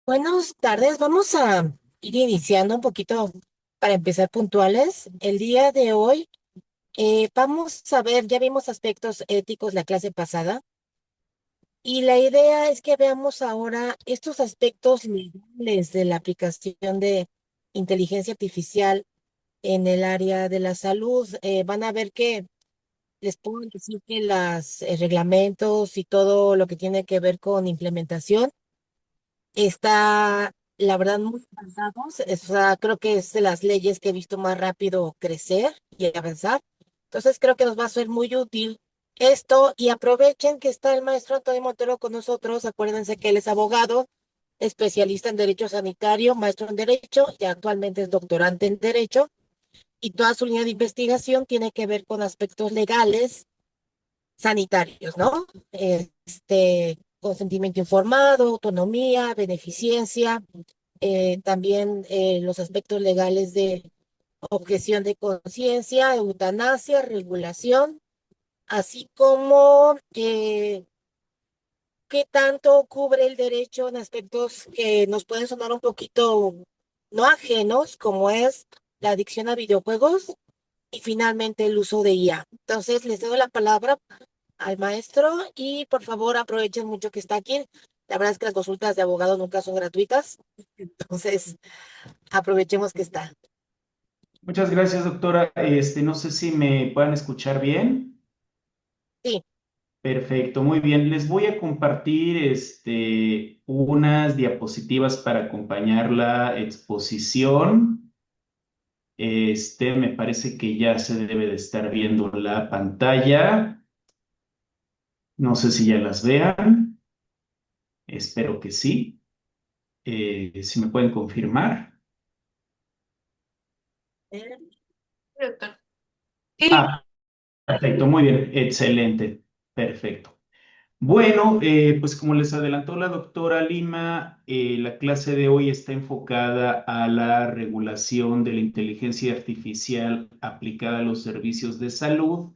Buenas tardes, vamos a ir iniciando un poquito para empezar puntuales. El día de hoy vamos a ver, ya vimos aspectos éticos la clase pasada y la idea es que veamos ahora estos aspectos legales de la aplicación de inteligencia artificial en el área de la salud. Van a ver que les puedo decir que los reglamentos y todo lo que tiene que ver con implementación está, la verdad, muy avanzados. O sea, creo que es de las leyes que he visto más rápido crecer y avanzar. Entonces, creo que nos va a ser muy útil esto y aprovechen que está el maestro Antonio Montero con nosotros. Acuérdense que él es abogado, especialista en derecho sanitario, maestro en derecho y actualmente es doctorante en derecho. Y toda su línea de investigación tiene que ver con aspectos legales sanitarios, ¿no? Consentimiento informado, autonomía, beneficencia, también los aspectos legales de objeción de conciencia, eutanasia, regulación, así como qué tanto cubre el derecho en aspectos que nos pueden sonar un poquito no ajenos, como es la adicción a videojuegos y finalmente el uso de IA. Entonces, les doy la palabra al maestro y por favor aprovechen mucho que está aquí. La verdad es que las consultas de abogado nunca son gratuitas, entonces aprovechemos que está. Muchas gracias, doctora. No sé si me puedan escuchar bien. Sí, Perfecto, muy bien. Les voy a compartir unas diapositivas para acompañar la exposición. Me parece que ya se debe de estar viendo la pantalla. No sé si ya las vean. Espero que sí. Si me pueden confirmar. doctor. Sí. Ah, perfecto, muy bien. Excelente. Perfecto. Bueno, pues como les adelantó la doctora Lima, la clase de hoy está enfocada a la regulación de la inteligencia artificial aplicada a los servicios de salud.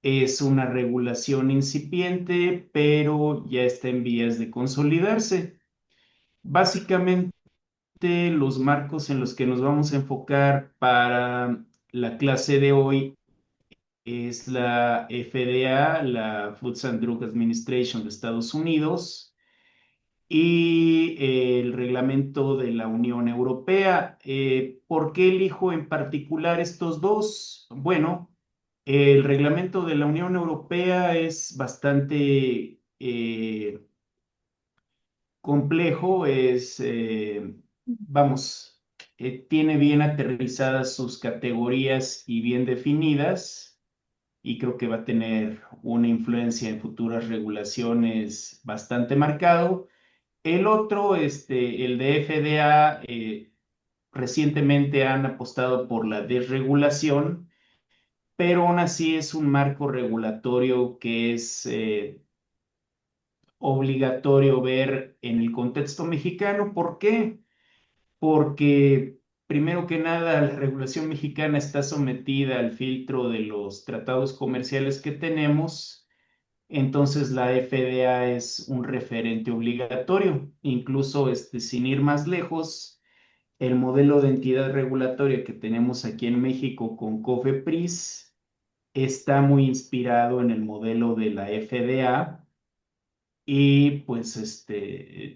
Es una regulación incipiente, pero ya está en vías de consolidarse. Básicamente, los marcos en los que nos vamos a enfocar para la clase de hoy es la FDA, la Food and Drug Administration de Estados Unidos, y el reglamento de la Unión Europea. ¿Por qué elijo en particular estos dos? Bueno, el reglamento de la Unión Europea es bastante complejo, vamos, tiene bien aterrizadas sus categorías y bien definidas, y creo que va a tener una influencia en futuras regulaciones bastante marcado. El otro, el de FDA, recientemente han apostado por la desregulación, pero aún así es un marco regulatorio que es obligatorio ver en el contexto mexicano. ¿Por qué? Porque primero que nada, la regulación mexicana está sometida al filtro de los tratados comerciales que tenemos. Entonces la FDA es un referente obligatorio. Incluso sin ir más lejos, el modelo de entidad regulatoria que tenemos aquí en México con COFEPRIS está muy inspirado en el modelo de la FDA, y pues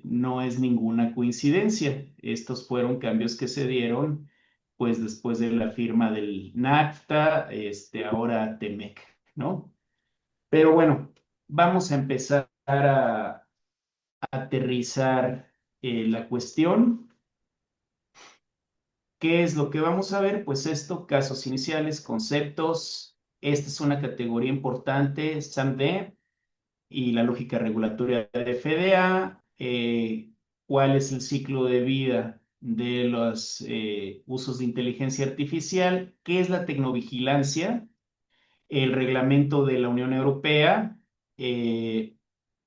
no es ninguna coincidencia. Estos fueron cambios que se dieron pues después de la firma del NAFTA, ahora TEMEC, ¿no? Pero bueno, vamos a empezar a aterrizar la cuestión. ¿Qué es lo que vamos a ver? Pues esto, casos iniciales, conceptos. Esta es una categoría importante, SAMD, y la lógica regulatoria de FDA. ¿Cuál es el ciclo de vida de los usos de inteligencia artificial? ¿Qué es la tecnovigilancia? El reglamento de la Unión Europea. eh,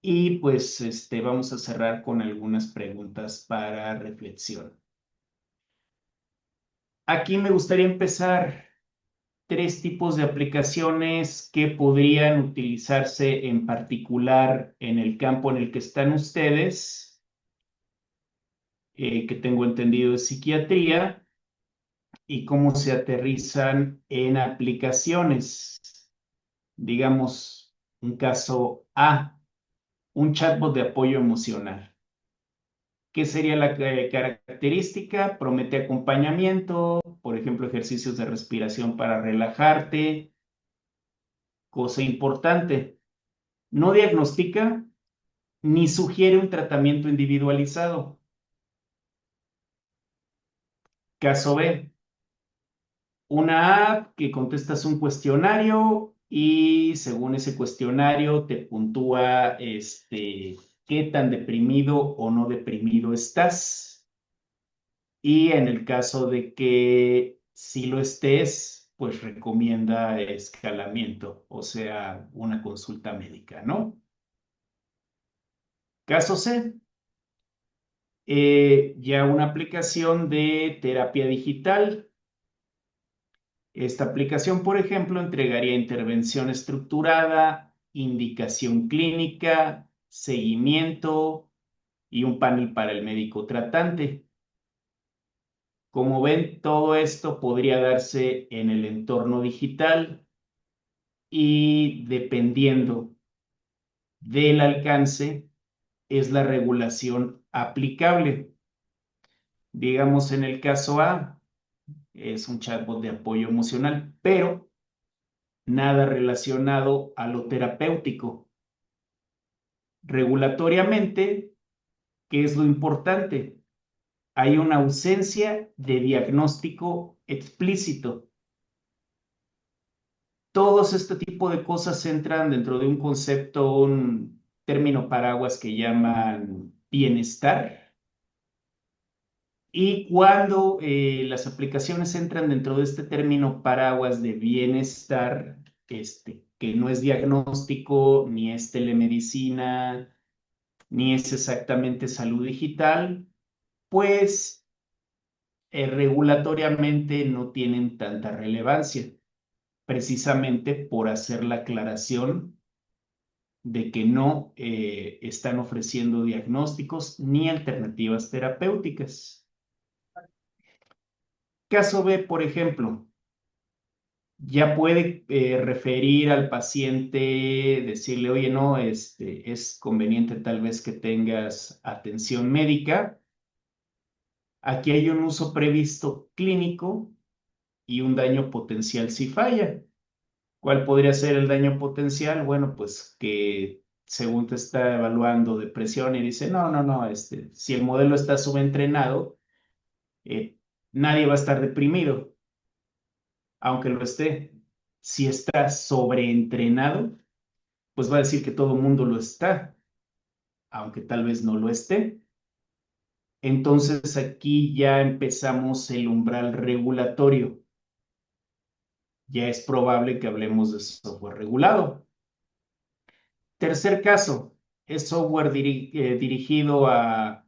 y pues vamos a cerrar con algunas preguntas para reflexión. Aquí me gustaría empezar tres tipos de aplicaciones que podrían utilizarse en particular en el campo en el que están ustedes. que tengo entendido es psiquiatría y cómo se aterrizan en aplicaciones. Digamos, un caso A, un chatbot de apoyo emocional. ¿Qué sería la característica? Promete acompañamiento, por ejemplo, ejercicios de respiración para relajarte. Cosa importante, no diagnostica ni sugiere un tratamiento individualizado. Caso B, una app que contestas un cuestionario y según ese cuestionario te puntúa qué tan deprimido o no deprimido estás. Y en el caso de que si lo estés, pues recomienda escalamiento, o sea, una consulta médica, ¿no? Caso C, ya una aplicación de terapia digital. Esta aplicación, por ejemplo, entregaría intervención estructurada, indicación clínica, seguimiento y un panel para el médico tratante. Como ven, todo esto podría darse en el entorno digital y dependiendo del alcance es la regulación aplicable. Digamos, en el caso A, es un chatbot de apoyo emocional, pero nada relacionado a lo terapéutico. Regulatoriamente, ¿qué es lo importante? Hay una ausencia de diagnóstico explícito. Todos este tipo de cosas entran dentro de un concepto, un término paraguas que llaman bienestar. Y cuando las aplicaciones entran dentro de este término paraguas de bienestar, que no es diagnóstico, ni es telemedicina, ni es exactamente salud digital, pues regulatoriamente no tienen tanta relevancia, precisamente por hacer la aclaración de que no están ofreciendo diagnósticos ni alternativas terapéuticas. Caso B, por ejemplo, ya puede referir al paciente, decirle, oye, no, es conveniente tal vez que tengas atención médica. Aquí hay un uso previsto clínico y un daño potencial si falla. ¿Cuál podría ser el daño potencial? Bueno, pues que según te está evaluando depresión y dice, no, no, no, si el modelo está subentrenado, eh, nadie va a estar deprimido, aunque lo esté. Si está sobreentrenado, pues va a decir que todo el mundo lo está, aunque tal vez no lo esté. Entonces aquí ya empezamos el umbral regulatorio. Ya es probable que hablemos de software regulado. Tercer caso, es software dirigido a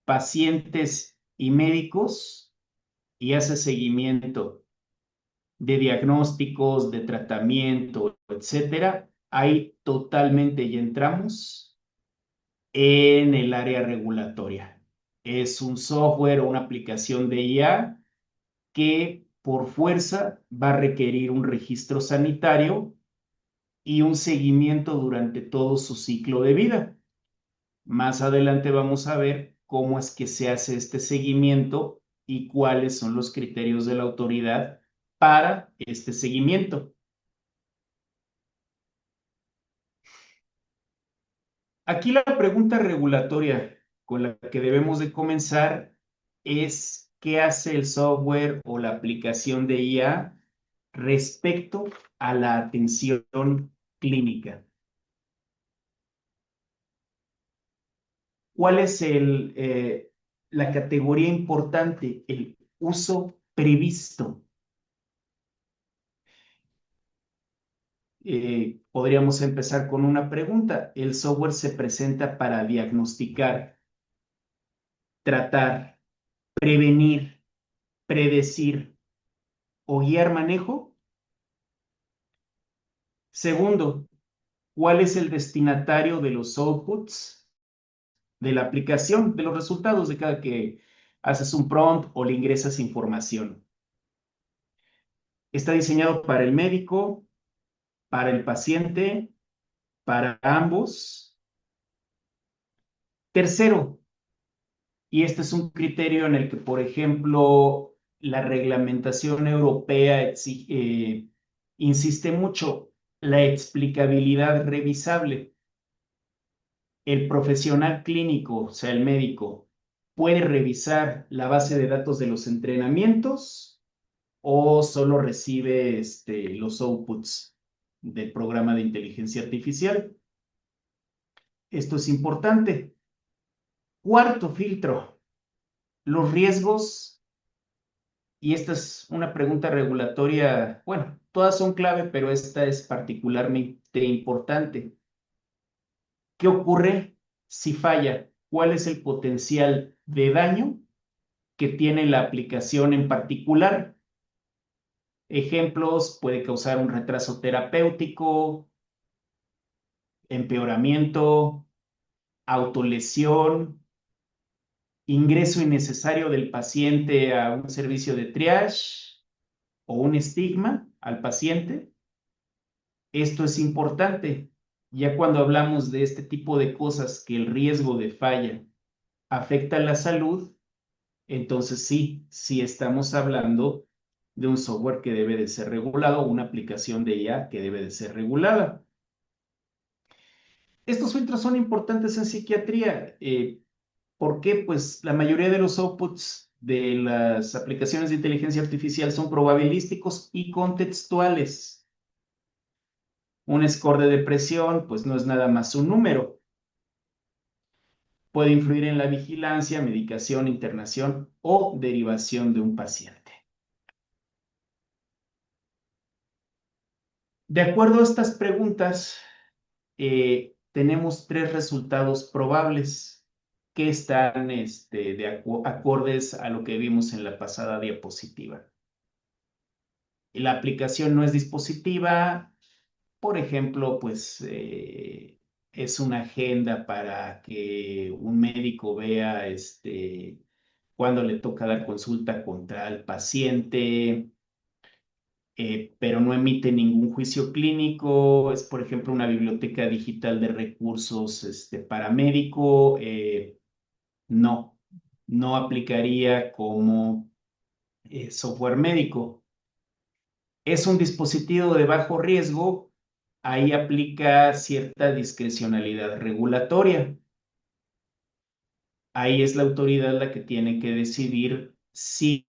pacientes y médicos y hace seguimiento de diagnósticos, de tratamiento, etcétera. Ahí totalmente ya entramos en el área regulatoria. Es un software o una aplicación de IA que por fuerza va a requerir un registro sanitario y un seguimiento durante todo su ciclo de vida. Más adelante vamos a ver cómo es que se hace este seguimiento y cuáles son los criterios de la autoridad para este seguimiento. Aquí la pregunta regulatoria con la que debemos de comenzar es ¿qué hace el software o la aplicación de IA respecto a la atención clínica? ¿Cuál es la categoría importante? El uso previsto. Podríamos empezar con una pregunta. ¿El software se presenta para diagnosticar, tratar, prevenir, predecir o guiar manejo? Segundo, ¿cuál es el destinatario de los outputs? de la aplicación, de los resultados de cada que haces un prompt o le ingresas información. Está diseñado para el médico, para el paciente, para ambos. Tercero, y este es un criterio en el que, por ejemplo, la reglamentación europea insiste mucho, la explicabilidad revisable. El profesional clínico, o sea, el médico, puede revisar la base de datos de los entrenamientos o solo recibe los outputs del programa de inteligencia artificial. Esto es importante. Cuarto filtro, los riesgos, y esta es una pregunta regulatoria, bueno, todas son clave, pero esta es particularmente importante. ¿Qué ocurre si falla? ¿Cuál es el potencial de daño que tiene la aplicación en particular? Ejemplos, puede causar un retraso terapéutico, empeoramiento, autolesión, ingreso innecesario del paciente a un servicio de triage o un estigma al paciente. Esto es importante. Ya cuando hablamos de este tipo de cosas que el riesgo de falla afecta a la salud, entonces sí estamos hablando de un software que debe de ser regulado, una aplicación de IA que debe de ser regulada. Estos filtros son importantes en psiquiatría. ¿Por qué? Pues la mayoría de los outputs de las aplicaciones de inteligencia artificial son probabilísticos y contextuales. Un score de depresión, pues no es nada más un número. Puede influir en la vigilancia, medicación, internación o derivación de un paciente. De acuerdo a estas preguntas, tenemos tres resultados probables que están acordes a lo que vimos en la pasada diapositiva. La aplicación no es dispositiva, por ejemplo, pues es una agenda para que un médico vea cuándo le toca dar consulta contra el paciente, pero no emite ningún juicio clínico. Es, por ejemplo, una biblioteca digital de recursos paramédico. No, no aplicaría como software médico. Es un dispositivo de bajo riesgo, ahí aplica cierta discrecionalidad regulatoria. Ahí es la autoridad la que tiene que decidir si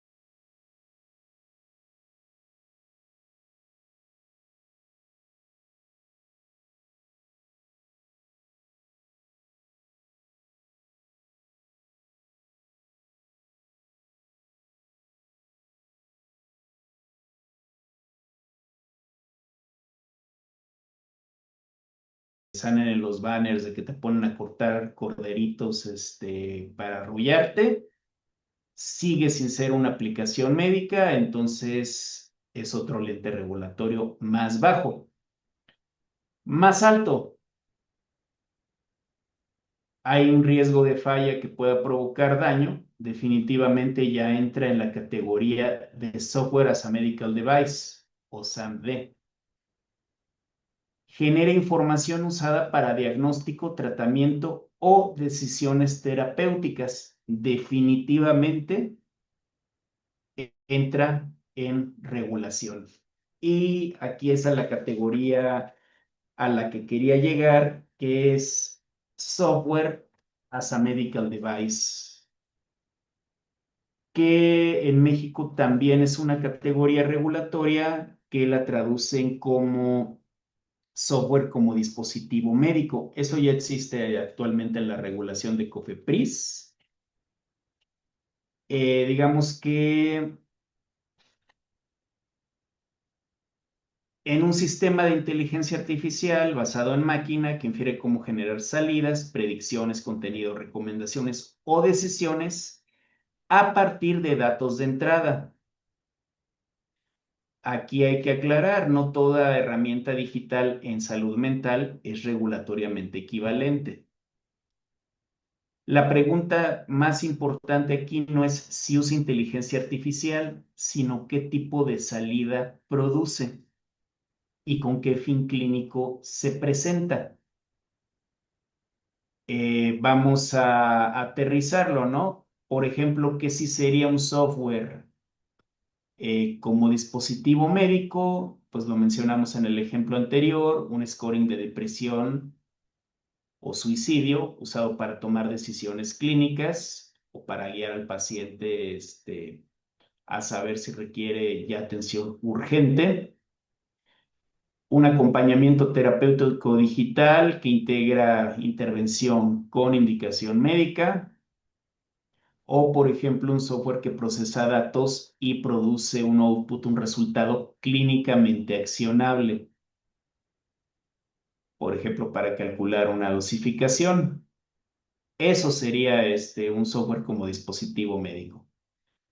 salen en los banners de que te ponen a cortar corderitos para arrullarte, sigue sin ser una aplicación médica, entonces es otro lente regulatorio más bajo. Más alto, hay un riesgo de falla que pueda provocar daño, definitivamente ya entra en la categoría de Software as a Medical Device o SAMD. Genera información usada para diagnóstico, tratamiento o decisiones terapéuticas. Definitivamente entra en regulación. Y aquí es a la categoría a la que quería llegar, que es Software as a Medical Device, que en México también es una categoría regulatoria que la traducen como software como dispositivo médico. Eso ya existe actualmente en la regulación de COFEPRIS. Digamos que en un sistema de inteligencia artificial basado en máquina que infiere cómo generar salidas, predicciones, contenido, recomendaciones o decisiones a partir de datos de entrada. Aquí hay que aclarar, no toda herramienta digital en salud mental es regulatoriamente equivalente. La pregunta más importante aquí no es si usa inteligencia artificial, sino qué tipo de salida produce y con qué fin clínico se presenta. Vamos a aterrizarlo, ¿no? Por ejemplo, ¿qué si sería un software como dispositivo médico? Pues lo mencionamos en el ejemplo anterior, un scoring de depresión o suicidio usado para tomar decisiones clínicas o para guiar al paciente a saber si requiere ya atención urgente. Un acompañamiento terapéutico digital que integra intervención con indicación médica. O, por ejemplo, un software que procesa datos y produce un output, un resultado clínicamente accionable. Por ejemplo, para calcular una dosificación. Eso sería un software como dispositivo médico.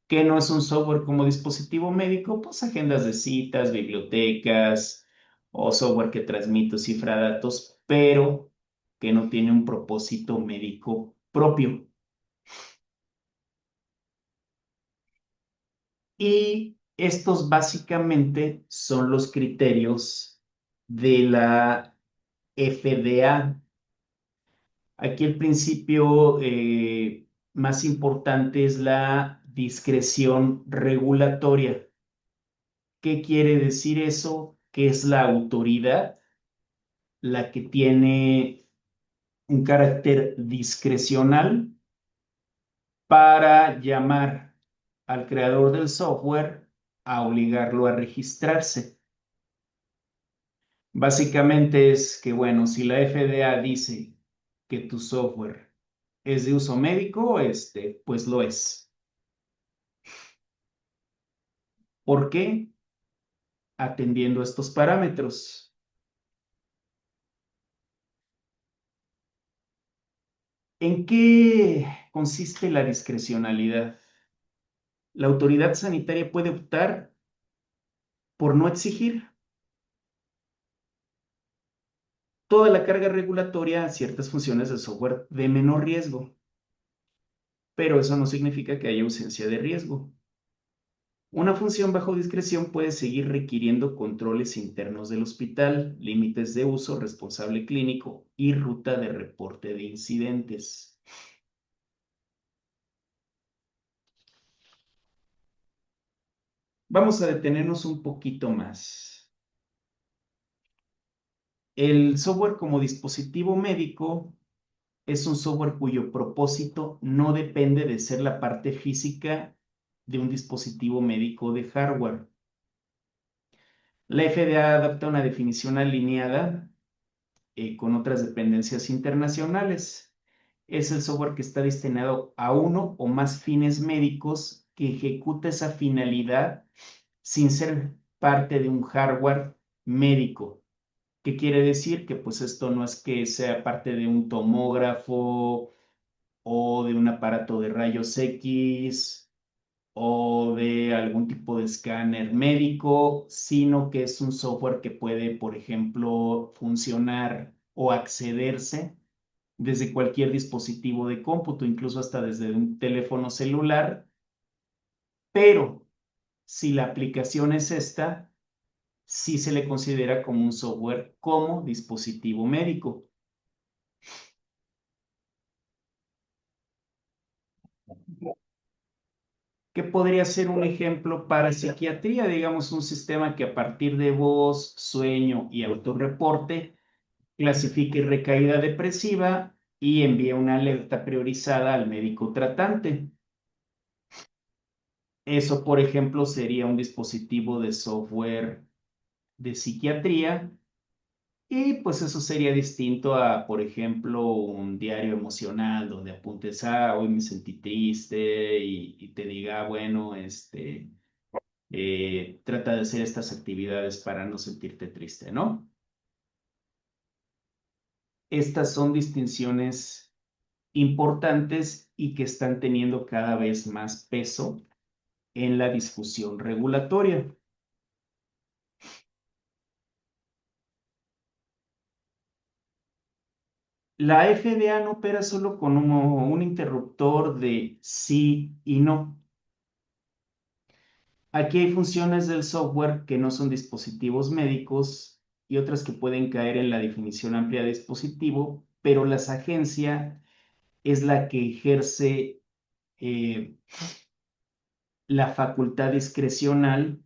¿Qué no es un software como dispositivo médico? Pues agendas de citas, bibliotecas o software que transmite o cifra datos, pero que no tiene un propósito médico propio. Y estos básicamente son los criterios de la FDA. Aquí el principio más importante es la discreción regulatoria. ¿Qué quiere decir eso? Que es la autoridad la que tiene un carácter discrecional para llamar al creador del software a obligarlo a registrarse. Básicamente es que, bueno, si la FDA dice que tu software es de uso médico, pues lo es. ¿Por qué? Atendiendo estos parámetros. ¿En qué consiste la discrecionalidad? La autoridad sanitaria puede optar por no exigir toda la carga regulatoria a ciertas funciones de software de menor riesgo, pero eso no significa que haya ausencia de riesgo. Una función bajo discreción puede seguir requiriendo controles internos del hospital, límites de uso, responsable clínico y ruta de reporte de incidentes. Vamos a detenernos un poquito más. El software como dispositivo médico es un software cuyo propósito no depende de ser la parte física de un dispositivo médico de hardware. La FDA adapta una definición alineada con otras dependencias internacionales. Es el software que está destinado a uno o más fines médicos que ejecuta esa finalidad sin ser parte de un hardware médico. ¿Qué quiere decir? Que pues esto no es que sea parte de un tomógrafo o de un aparato de rayos X o de algún tipo de escáner médico, sino que es un software que puede, por ejemplo, funcionar o accederse desde cualquier dispositivo de cómputo, incluso hasta desde un teléfono celular, pero si la aplicación es esta, sí se le considera como un software como dispositivo médico. ¿Qué podría ser un ejemplo para psiquiatría? Digamos, un sistema que a partir de voz, sueño y autorreporte clasifique recaída depresiva y envíe una alerta priorizada al médico tratante. Eso, por ejemplo, sería un dispositivo de software de psiquiatría y pues eso sería distinto a, por ejemplo, un diario emocional donde apuntes, hoy me sentí triste y te diga, bueno, trata de hacer estas actividades para no sentirte triste, ¿no? Estas son distinciones importantes y que están teniendo cada vez más peso en la discusión regulatoria. La FDA no opera solo con un interruptor de sí y no. Aquí hay funciones del software que no son dispositivos médicos y otras que pueden caer en la definición amplia de dispositivo, pero la agencia es la que ejerce eh, la facultad discrecional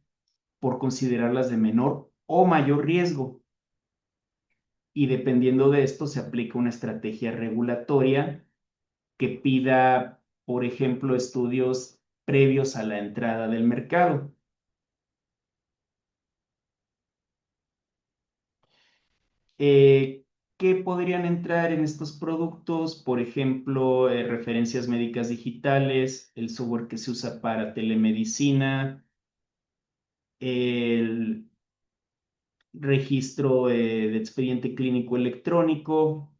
por considerarlas de menor o mayor riesgo. Y dependiendo de esto, se aplica una estrategia regulatoria que pida, por ejemplo, estudios previos a la entrada del mercado. Eh, ¿Qué podrían entrar en estos productos? Por ejemplo, referencias médicas digitales, el software que se usa para telemedicina, el registro de expediente clínico electrónico.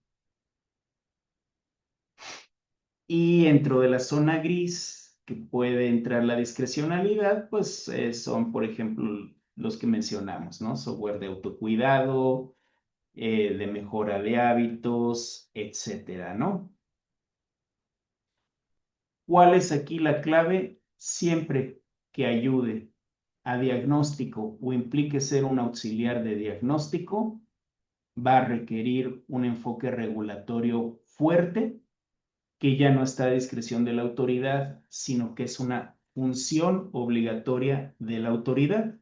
Y dentro de la zona gris, que puede entrar la discrecionalidad, pues son, por ejemplo, los que mencionamos, ¿no? Software de autocuidado, de mejora de hábitos, etcétera, ¿no? ¿Cuál es aquí la clave? Siempre que ayude a diagnóstico o implique ser un auxiliar de diagnóstico, va a requerir un enfoque regulatorio fuerte que ya no está a discreción de la autoridad, sino que es una función obligatoria de la autoridad.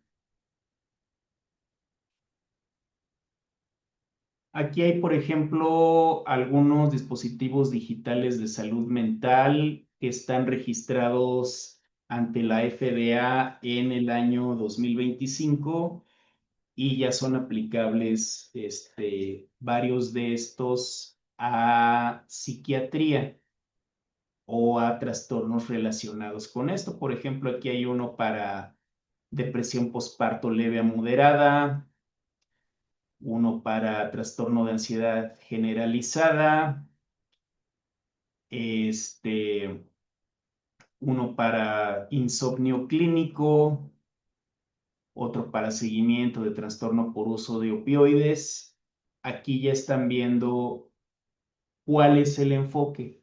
Aquí hay, por ejemplo, algunos dispositivos digitales de salud mental que están registrados ante la FDA en el año 2025 y ya son aplicables varios de estos a psiquiatría o a trastornos relacionados con esto. Por ejemplo, aquí hay uno para depresión postparto leve a moderada, uno para trastorno de ansiedad generalizada, este, uno para insomnio clínico, otro para seguimiento de trastorno por uso de opioides. Aquí ya están viendo cuál es el enfoque.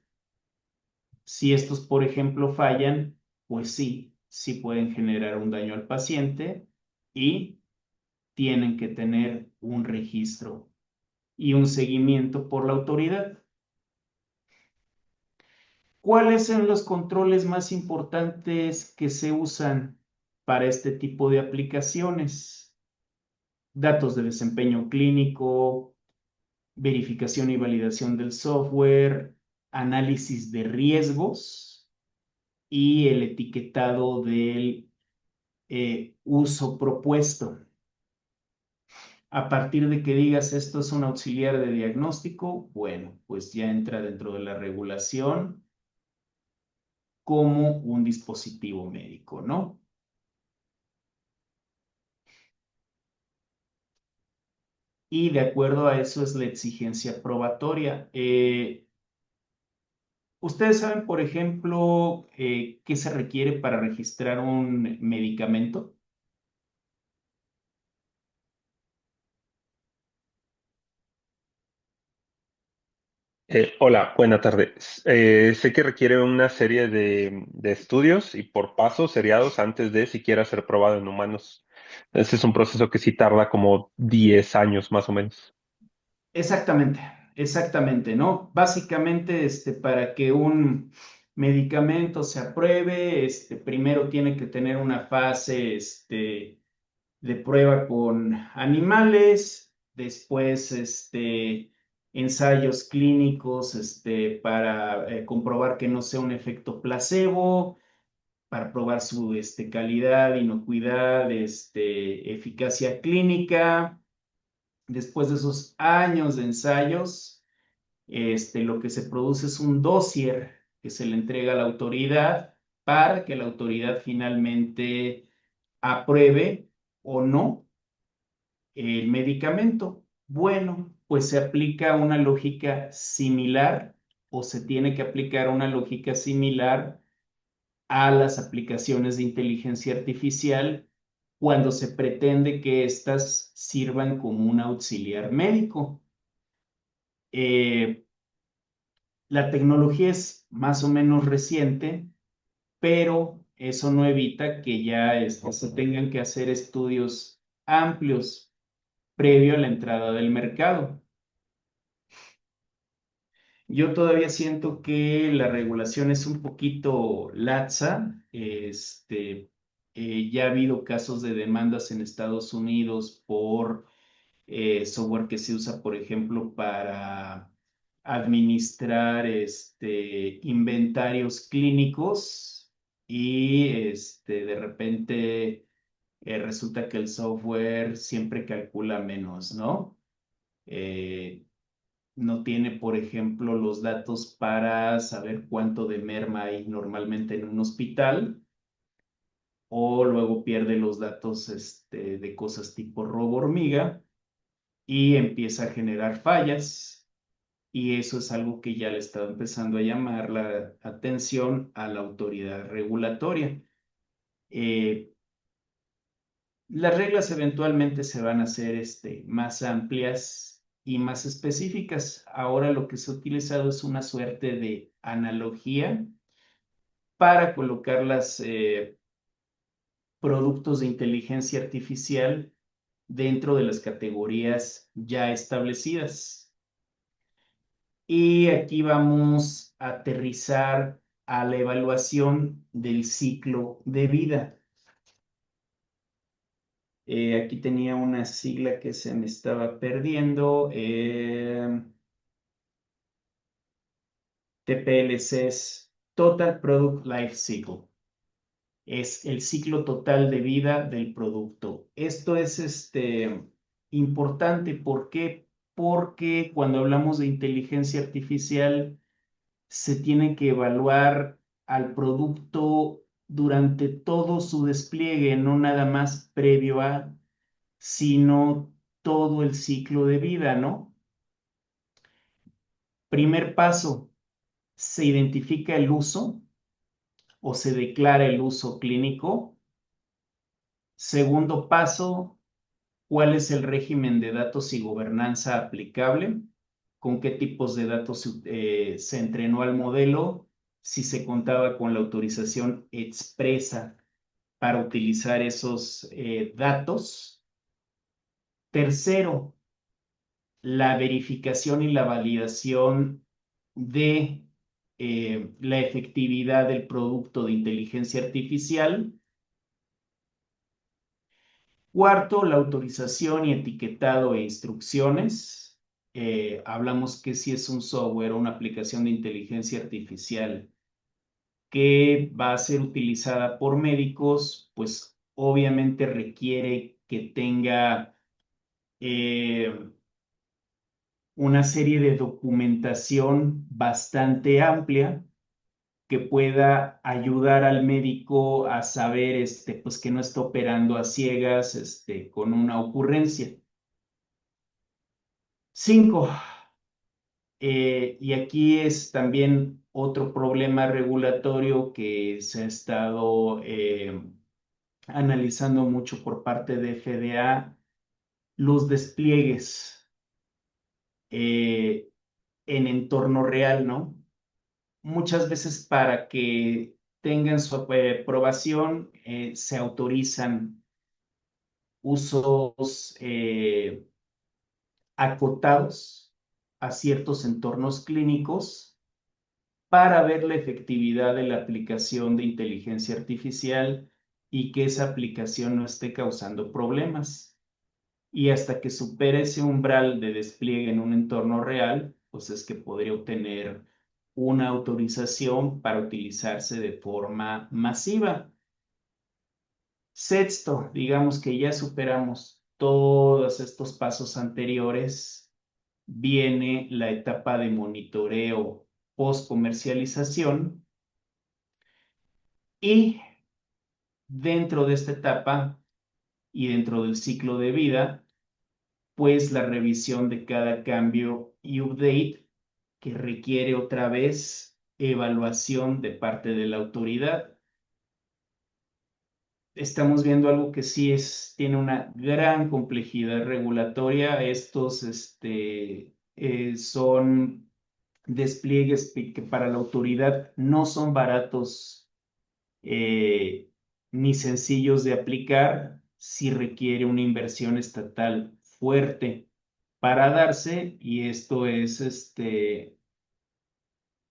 Si estos, por ejemplo, fallan, pues sí, sí pueden generar un daño al paciente y tienen que tener un registro y un seguimiento por la autoridad. ¿Cuáles son los controles más importantes que se usan para este tipo de aplicaciones? Datos de desempeño clínico, verificación y validación del software, análisis de riesgos y el etiquetado del uso propuesto. A partir de que digas esto es un auxiliar de diagnóstico, bueno, pues ya entra dentro de la regulación como un dispositivo médico, ¿no? Y de acuerdo a eso es la exigencia probatoria. ¿Ustedes saben, por ejemplo, qué se requiere para registrar un medicamento? Hola, buena tarde. Sé que requiere una serie de estudios y por pasos seriados antes de siquiera ser probado en humanos. Ese es un proceso que sí tarda como 10 años más o menos. Exactamente, exactamente, ¿no? Básicamente, para que un medicamento se apruebe, primero tiene que tener una fase, de prueba con animales, después, ensayos clínicos, para comprobar que no sea un efecto placebo, para probar su, calidad, inocuidad, eficacia clínica. Después de esos años de ensayos, lo que se produce es un dossier que se le entrega a la autoridad para que la autoridad finalmente apruebe o no el medicamento. Bueno, pues se aplica una lógica similar o se tiene que aplicar una lógica similar a las aplicaciones de inteligencia artificial cuando se pretende que éstas sirvan como un auxiliar médico. La tecnología es más o menos reciente, pero eso no evita que ya se tengan que hacer estudios amplios previo a la entrada del mercado. Yo todavía siento que la regulación es un poquito laxa. Ya ha habido casos de demandas en Estados Unidos por software que se usa, por ejemplo, para administrar inventarios clínicos y de repente resulta que el software siempre calcula menos, ¿no? Eh, no tiene, por ejemplo, los datos para saber cuánto de merma hay normalmente en un hospital, o luego pierde los datos de cosas tipo robo hormiga y empieza a generar fallas. Y eso es algo que ya le está empezando a llamar la atención a la autoridad regulatoria. Eh, las reglas eventualmente se van a hacer más amplias y más específicas. Ahora lo que se ha utilizado es una suerte de analogía para colocar los productos de inteligencia artificial dentro de las categorías ya establecidas. Y aquí vamos a aterrizar a la evaluación del ciclo de vida. Aquí tenía una sigla que se me estaba perdiendo. TPLC es Total Product Life Cycle. Es el ciclo total de vida del producto. Esto es importante. ¿Por qué? Porque cuando hablamos de inteligencia artificial, se tiene que evaluar al producto durante todo su despliegue, no nada más previo a, sino todo el ciclo de vida, ¿no? Primer paso, se identifica el uso o se declara el uso clínico. Segundo paso, ¿cuál es el régimen de datos y gobernanza aplicable? ¿Con qué tipos de datos se entrenó al modelo? Si se contaba con la autorización expresa para utilizar esos datos. Tercero, la verificación y la validación de la efectividad del producto de inteligencia artificial. Cuarto, la autorización y etiquetado e instrucciones. Hablamos que si es un software o una aplicación de inteligencia artificial que va a ser utilizada por médicos, pues obviamente requiere que tenga una serie de documentación bastante amplia que pueda ayudar al médico a saber pues que no está operando a ciegas con una ocurrencia. 5. Y aquí es también otro problema regulatorio que se ha estado analizando mucho por parte de FDA, los despliegues en entorno real, ¿no? Muchas veces para que tengan su aprobación se autorizan usos acotados a ciertos entornos clínicos para ver la efectividad de la aplicación de inteligencia artificial y que esa aplicación no esté causando problemas. Y hasta que supere ese umbral de despliegue en un entorno real, pues es que podría obtener una autorización para utilizarse de forma masiva. Sexto, digamos que ya superamos todos estos pasos anteriores, viene la etapa de monitoreo post comercialización y dentro de esta etapa y dentro del ciclo de vida, pues la revisión de cada cambio y update que requiere otra vez evaluación de parte de la autoridad. Estamos viendo algo que sí tiene una gran complejidad regulatoria. Estos son despliegues que para la autoridad no son baratos ni sencillos de aplicar, si requiere una inversión estatal fuerte para darse, y esto es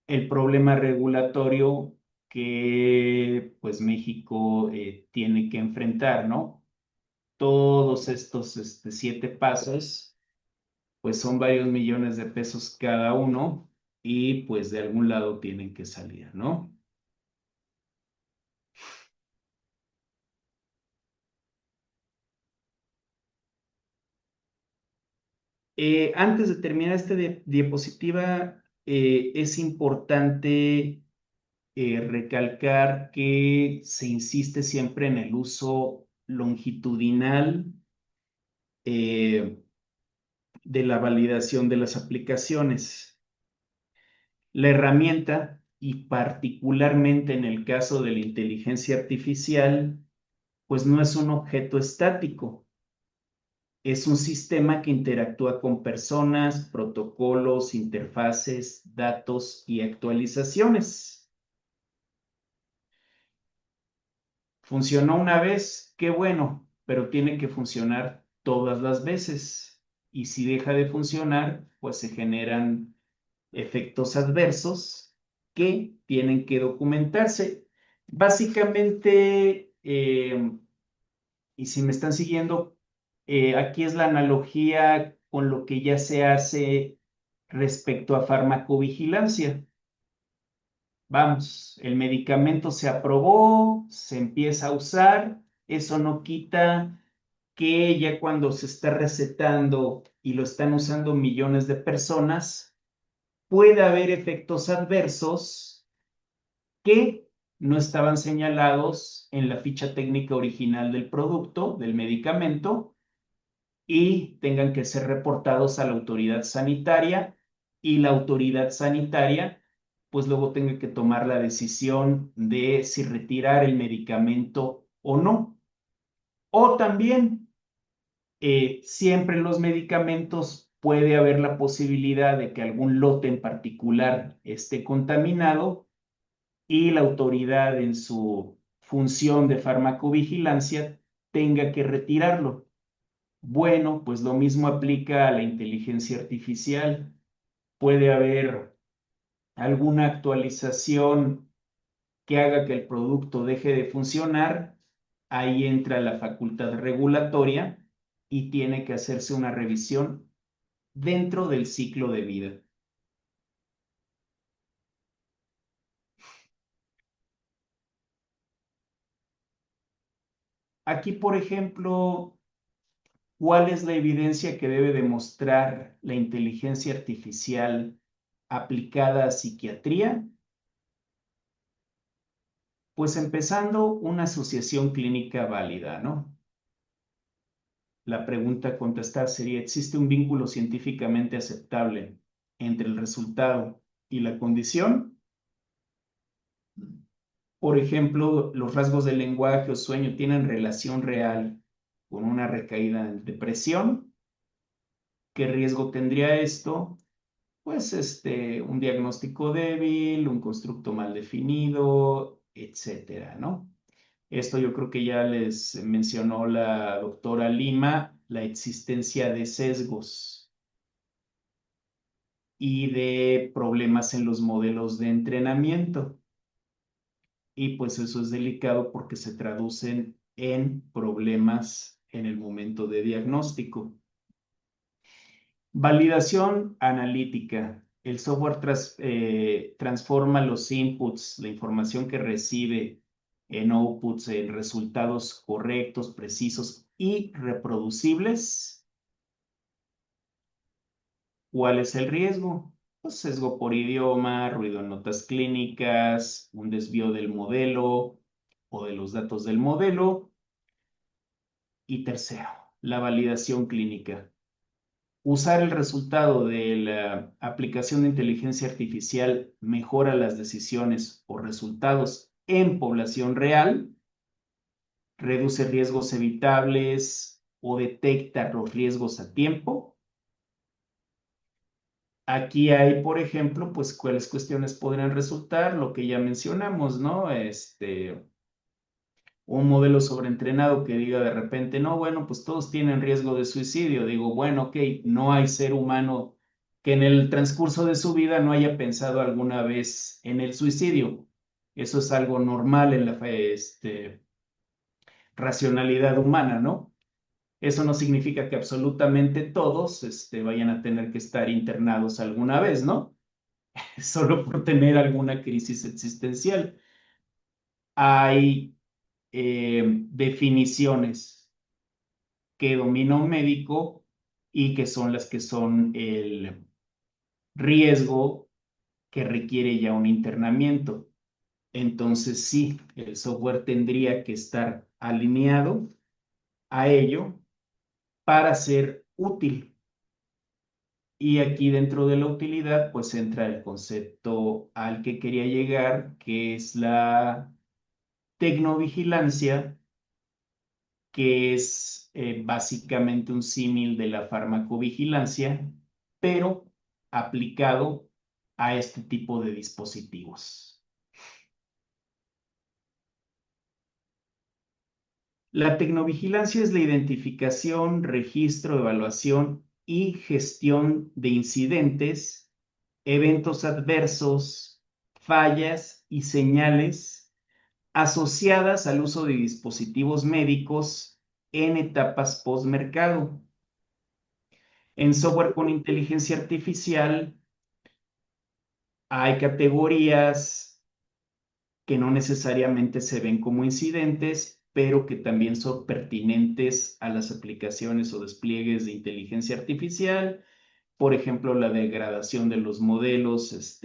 el problema regulatorio que pues México tiene que enfrentar, ¿no? Todos estos 7 pasos, pues son varios millones de pesos cada uno y pues de algún lado tienen que salir, ¿no? Antes de terminar esta diapositiva, es importante recalcar que se insiste siempre en el uso longitudinal eh, de la validación de las aplicaciones. La herramienta, y particularmente en el caso de la inteligencia artificial, pues no es un objeto estático. Es un sistema que interactúa con personas, protocolos, interfaces, datos y actualizaciones. Funcionó una vez, qué bueno, pero tiene que funcionar todas las veces. Y si deja de funcionar, pues se generan efectos adversos que tienen que documentarse. Básicamente, y si me están siguiendo, aquí es la analogía con lo que ya se hace respecto a farmacovigilancia. Vamos, el medicamento se aprobó, se empieza a usar, eso no quita que ya cuando se está recetando y lo están usando millones de personas, puede haber efectos adversos que no estaban señalados en la ficha técnica original del producto, del medicamento, y tengan que ser reportados a la autoridad sanitaria, y la autoridad sanitaria pues luego tenga que tomar la decisión de si retirar el medicamento o no. O también, siempre en los medicamentos puede haber la posibilidad de que algún lote en particular esté contaminado y la autoridad en su función de farmacovigilancia tenga que retirarlo. Bueno, pues lo mismo aplica a la inteligencia artificial. Puede haber alguna actualización que haga que el producto deje de funcionar. Ahí entra la facultad regulatoria y tiene que hacerse una revisión dentro del ciclo de vida. Aquí, por ejemplo, ¿cuál es la evidencia que debe demostrar la inteligencia artificial aplicada a psiquiatría? Pues empezando, una asociación clínica válida, ¿no? La pregunta a contestar sería: ¿existe un vínculo científicamente aceptable entre el resultado y la condición? Por ejemplo, los rasgos del lenguaje o sueño tienen relación real con una recaída en depresión. ¿Qué riesgo tendría esto? Pues un diagnóstico débil, un constructo mal definido, etcétera, ¿no? Esto yo creo que ya les mencionó la doctora Lima, la existencia de sesgos y de problemas en los modelos de entrenamiento. Y pues eso es delicado porque se traducen en problemas en el momento de diagnóstico. Validación analítica. El software transforma los inputs, la información que recibe, en outputs, en resultados correctos, precisos y reproducibles. ¿Cuál es el riesgo? Pues sesgo por idioma, ruido en notas clínicas, un desvío del modelo o de los datos del modelo. Y tercero, la validación clínica. Usar el resultado de la aplicación de inteligencia artificial mejora las decisiones o resultados en población real, reduce riesgos evitables o detecta los riesgos a tiempo. Aquí hay, por ejemplo, pues cuáles cuestiones podrían resultar, lo que ya mencionamos, ¿no? Un modelo sobreentrenado que diga de repente, no, bueno, pues todos tienen riesgo de suicidio. Digo, bueno, ok, no hay ser humano que en el transcurso de su vida no haya pensado alguna vez en el suicidio. Eso es algo normal en la racionalidad humana, ¿no? Eso no significa que absolutamente todos vayan a tener que estar internados alguna vez, ¿no? Solo por tener alguna crisis existencial. Hay definiciones que domina un médico y que son las que son el riesgo que requiere ya un internamiento. Entonces, sí, el software tendría que estar alineado a ello para ser útil. Y aquí dentro de la utilidad, pues entra el concepto al que quería llegar, que es la tecnovigilancia, que es básicamente un símil de la farmacovigilancia, pero aplicado a este tipo de dispositivos. La tecnovigilancia es la identificación, registro, evaluación y gestión de incidentes, eventos adversos, fallas y señales asociadas al uso de dispositivos médicos en etapas postmercado. En software con inteligencia artificial hay categorías que no necesariamente se ven como incidentes, pero que también son pertinentes a las aplicaciones o despliegues de inteligencia artificial. Por ejemplo, la degradación de los modelos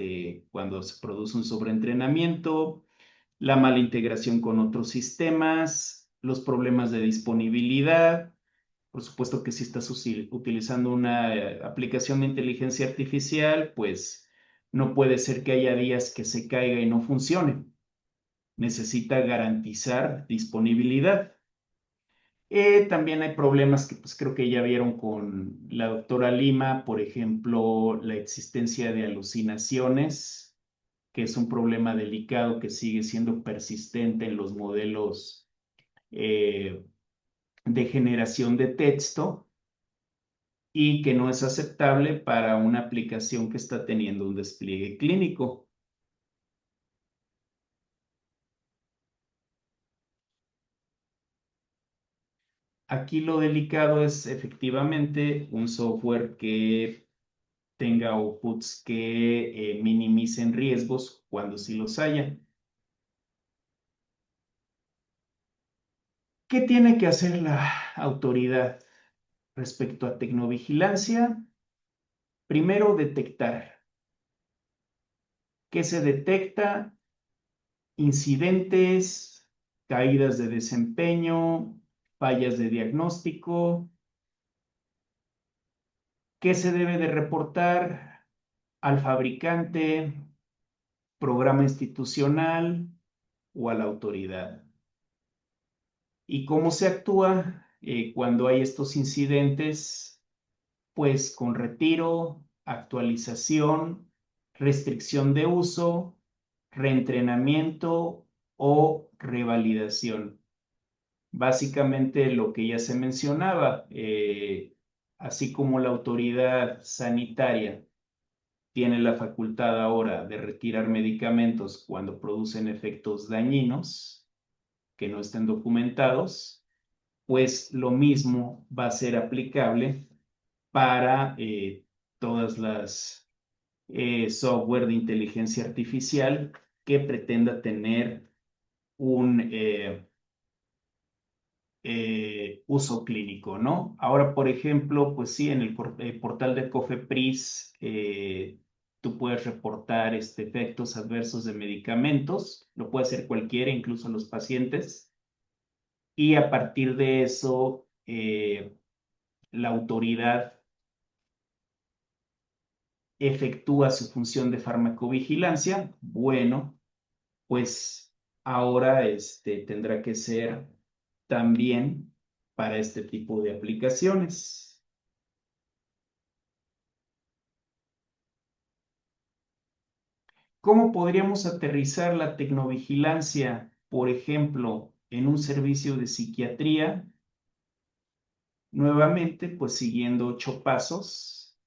cuando se produce un sobreentrenamiento, la mala integración con otros sistemas, los problemas de disponibilidad. Por supuesto que si estás utilizando una aplicación de inteligencia artificial, pues no puede ser que haya días que se caiga y no funcione. Necesita garantizar disponibilidad. También hay problemas que pues creo que ya vieron con la doctora Lima, por ejemplo, la existencia de alucinaciones, que es un problema delicado que sigue siendo persistente en los modelos eh, de generación de texto y que no es aceptable para una aplicación que está teniendo un despliegue clínico. Aquí lo delicado es efectivamente un software que tenga outputs que minimicen riesgos cuando sí los haya. ¿Qué tiene que hacer la autoridad respecto a tecnovigilancia? Primero, detectar. ¿Qué se detecta? Incidentes, caídas de desempeño, fallas de diagnóstico. ¿Qué se debe de reportar al fabricante, programa institucional o a la autoridad? ¿Y cómo se actúa cuando hay estos incidentes? Pues con retiro, actualización, restricción de uso, reentrenamiento o revalidación. Básicamente lo que ya se mencionaba, así como la autoridad sanitaria tiene la facultad ahora de retirar medicamentos cuando producen efectos dañinos que no estén documentados, pues lo mismo va a ser aplicable para todas las software de inteligencia artificial que pretenda tener un uso clínico, ¿no? Ahora, por ejemplo, pues sí, en el portal de COFEPRIS tú puedes reportar efectos adversos de medicamentos, lo puede hacer cualquiera, incluso los pacientes, y a partir de eso, la autoridad efectúa su función de farmacovigilancia. Bueno, pues ahora tendrá que ser también para este tipo de aplicaciones. ¿Cómo podríamos aterrizar la tecnovigilancia, por ejemplo, en un servicio de psiquiatría? Nuevamente, pues siguiendo 8 pasos,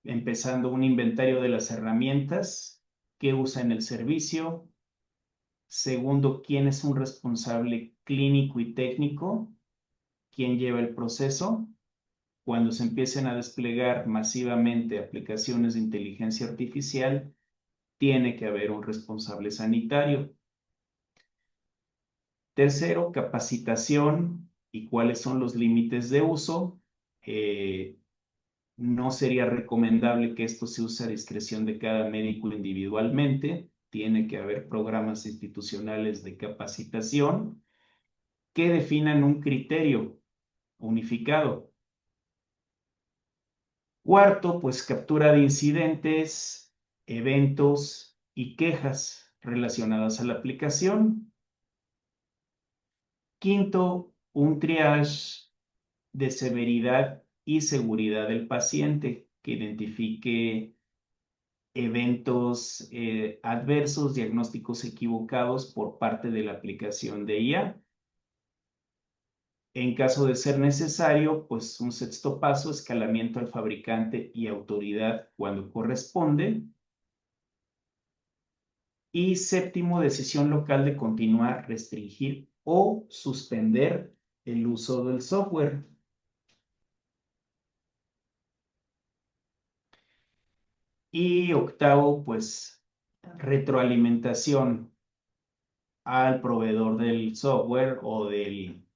empezando un inventario de las herramientas que usa en el servicio. Segundo, quién es un responsable clínico y técnico, quién lleva el proceso. Cuando se empiecen a desplegar masivamente aplicaciones de inteligencia artificial, tiene que haber un responsable sanitario. Tercero, capacitación y cuáles son los límites de uso. No sería recomendable que esto se use a discreción de cada médico individualmente. Tiene que haber programas institucionales de capacitación que definan un criterio unificado. Cuarto, pues captura de incidentes, eventos y quejas relacionadas a la aplicación. Quinto, un triage de severidad y seguridad del paciente que identifique eventos adversos, diagnósticos equivocados por parte de la aplicación de IA. En caso de ser necesario, pues un sexto paso, escalamiento al fabricante y autoridad cuando corresponde. Y séptimo, decisión local de continuar, restringir o suspender el uso del software. Y octavo, pues retroalimentación al proveedor del software o del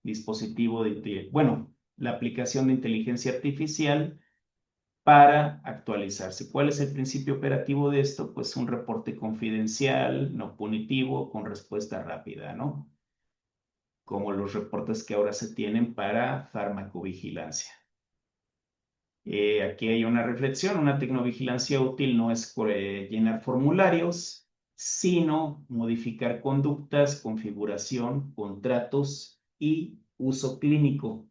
dispositivo bueno, la aplicación de inteligencia artificial para actualizarse. ¿Cuál es el principio operativo de esto? Pues un reporte confidencial, no punitivo, con respuesta rápida, ¿no? Como los reportes que ahora se tienen para farmacovigilancia. Aquí hay una reflexión, una tecnovigilancia útil no es llenar formularios, sino modificar conductas, configuración, contratos y uso clínico.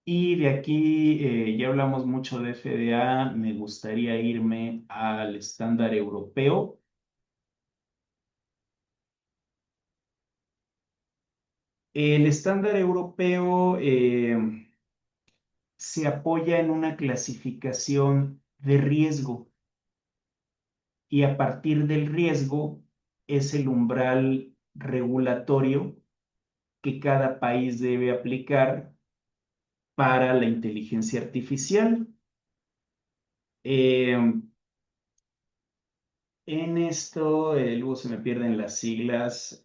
Y de aquí ya hablamos mucho de FDA, me gustaría irme al estándar europeo. El estándar europeo se apoya en una clasificación de riesgo y a partir del riesgo es el umbral regulatorio que cada país debe aplicar para la inteligencia artificial. En esto, luego se me pierden las siglas,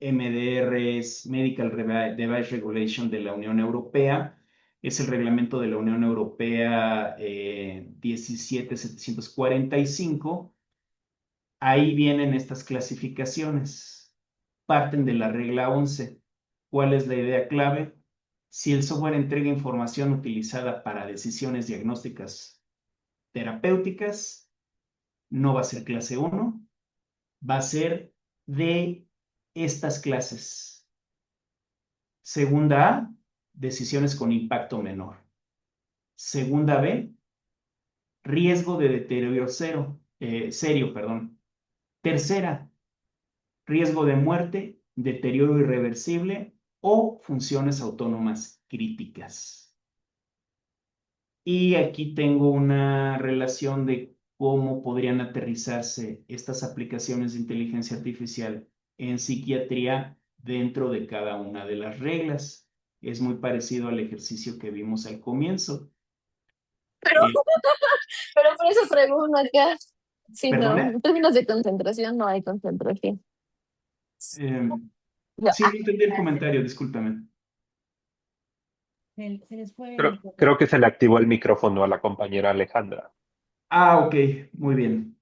MDR es Medical Device Regulation de la Unión Europea, es el reglamento de la Unión Europea 17745. Ahí vienen estas clasificaciones. Parten de la regla 11. ¿Cuál es la idea clave? Si el software entrega información utilizada para decisiones diagnósticas terapéuticas, no va a ser clase 1, va a ser de estas clases. Segunda A, decisiones con impacto menor. Segunda B, riesgo de deterioro serio, perdón. Tercera, riesgo de muerte, deterioro irreversible o funciones autónomas críticas. Y aquí tengo una relación de cómo podrían aterrizarse estas aplicaciones de inteligencia artificial en psiquiatría dentro de cada una de las reglas. Es muy parecido al ejercicio que vimos al comienzo. Pero, Eh, pero por eso pregunto acá. Sí, no, ¿Perdone? en términos de concentración no hay concentración. Eh, Ya. sí, no entendí el comentario, discúlpame. Se les fue el Creo micrófono. que se le activó el micrófono a la compañera Alejandra. Ok, muy bien.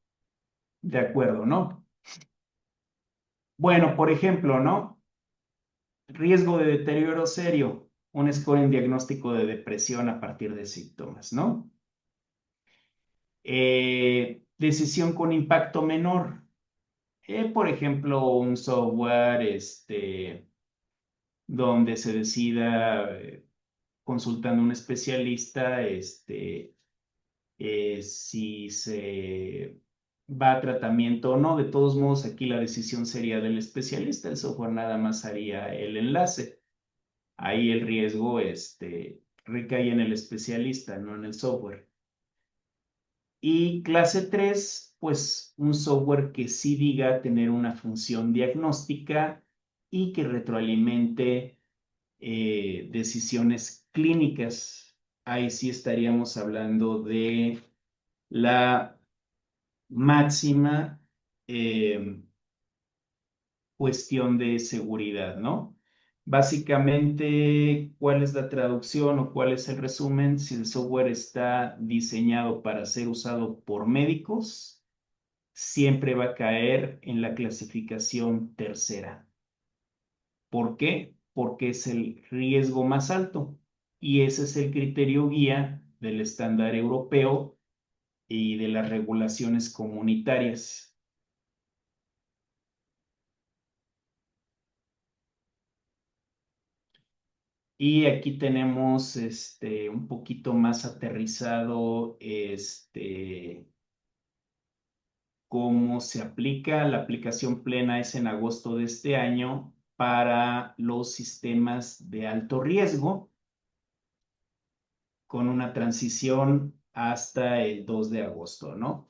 De acuerdo, ¿no? Bueno, por ejemplo, ¿no? Riesgo de deterioro serio, un score en diagnóstico de depresión a partir de síntomas, ¿no? Decisión con impacto menor. Por ejemplo, un software donde se decida consultando a un especialista, si se va a tratamiento o no. De todos modos, aquí la decisión sería del especialista. El software nada más haría el enlace. Ahí el riesgo, recae en el especialista, no en el software. Y clase 3, pues un software que sí diga tener una función diagnóstica y que retroalimente decisiones clínicas. Ahí sí estaríamos hablando de la máxima cuestión de seguridad, ¿no? Básicamente, ¿cuál es la traducción o cuál es el resumen? Si el software está diseñado para ser usado por médicos, siempre va a caer en la clasificación tercera. ¿Por qué? Porque es el riesgo más alto y ese es el criterio guía del estándar europeo y de las regulaciones comunitarias. Y aquí tenemos un poquito más aterrizado cómo se aplica. La aplicación plena es en agosto de este año para los sistemas de alto riesgo, con una transición hasta el 2 de agosto, ¿no?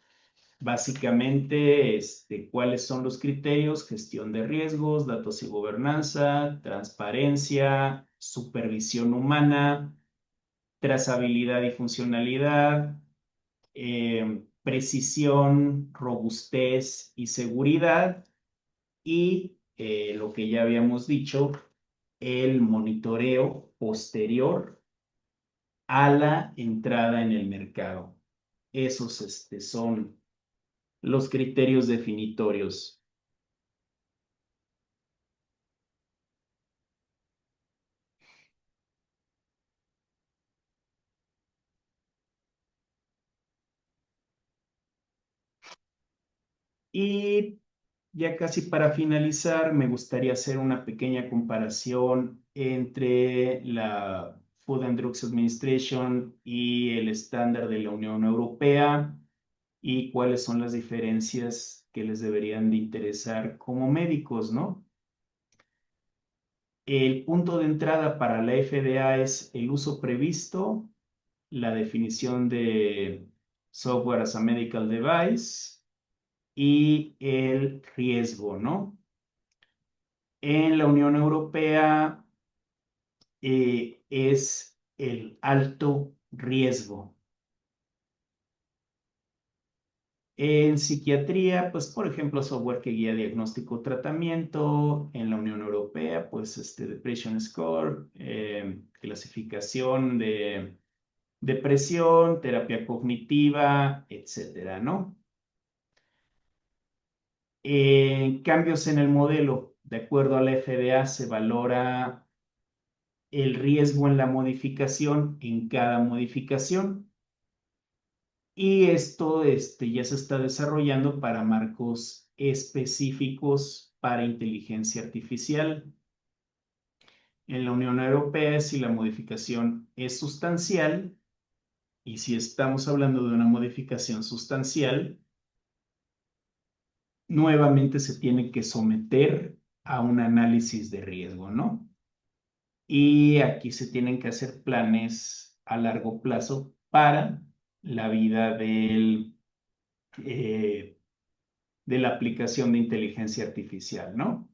Básicamente, ¿cuáles son los criterios? Gestión de riesgos, datos y gobernanza, transparencia, supervisión humana, trazabilidad y funcionalidad, precisión, robustez y seguridad, y lo que ya habíamos dicho, el monitoreo posterior a la entrada en el mercado. Esos son los criterios definitorios. Y ya casi para finalizar, me gustaría hacer una pequeña comparación entre la Food and Drugs Administration y el estándar de la Unión Europea y cuáles son las diferencias que les deberían de interesar como médicos, ¿no? El punto de entrada para la FDA es el uso previsto, la definición de software as a medical device y el riesgo, ¿no? En la Unión Europea es el alto riesgo. En psiquiatría, pues, por ejemplo, software que guía diagnóstico tratamiento. En la Unión Europea, pues, Depression Score, clasificación de depresión, terapia cognitiva, etcétera, ¿no? Cambios en el modelo. De acuerdo a la FDA, se valora el riesgo en la modificación en cada modificación. Y esto ya se está desarrollando para marcos específicos para inteligencia artificial. En la Unión Europea, si la modificación es sustancial, y si estamos hablando de una modificación sustancial, nuevamente se tiene que someter a un análisis de riesgo, ¿no? Y aquí se tienen que hacer planes a largo plazo para la vida de la aplicación de inteligencia artificial, ¿no?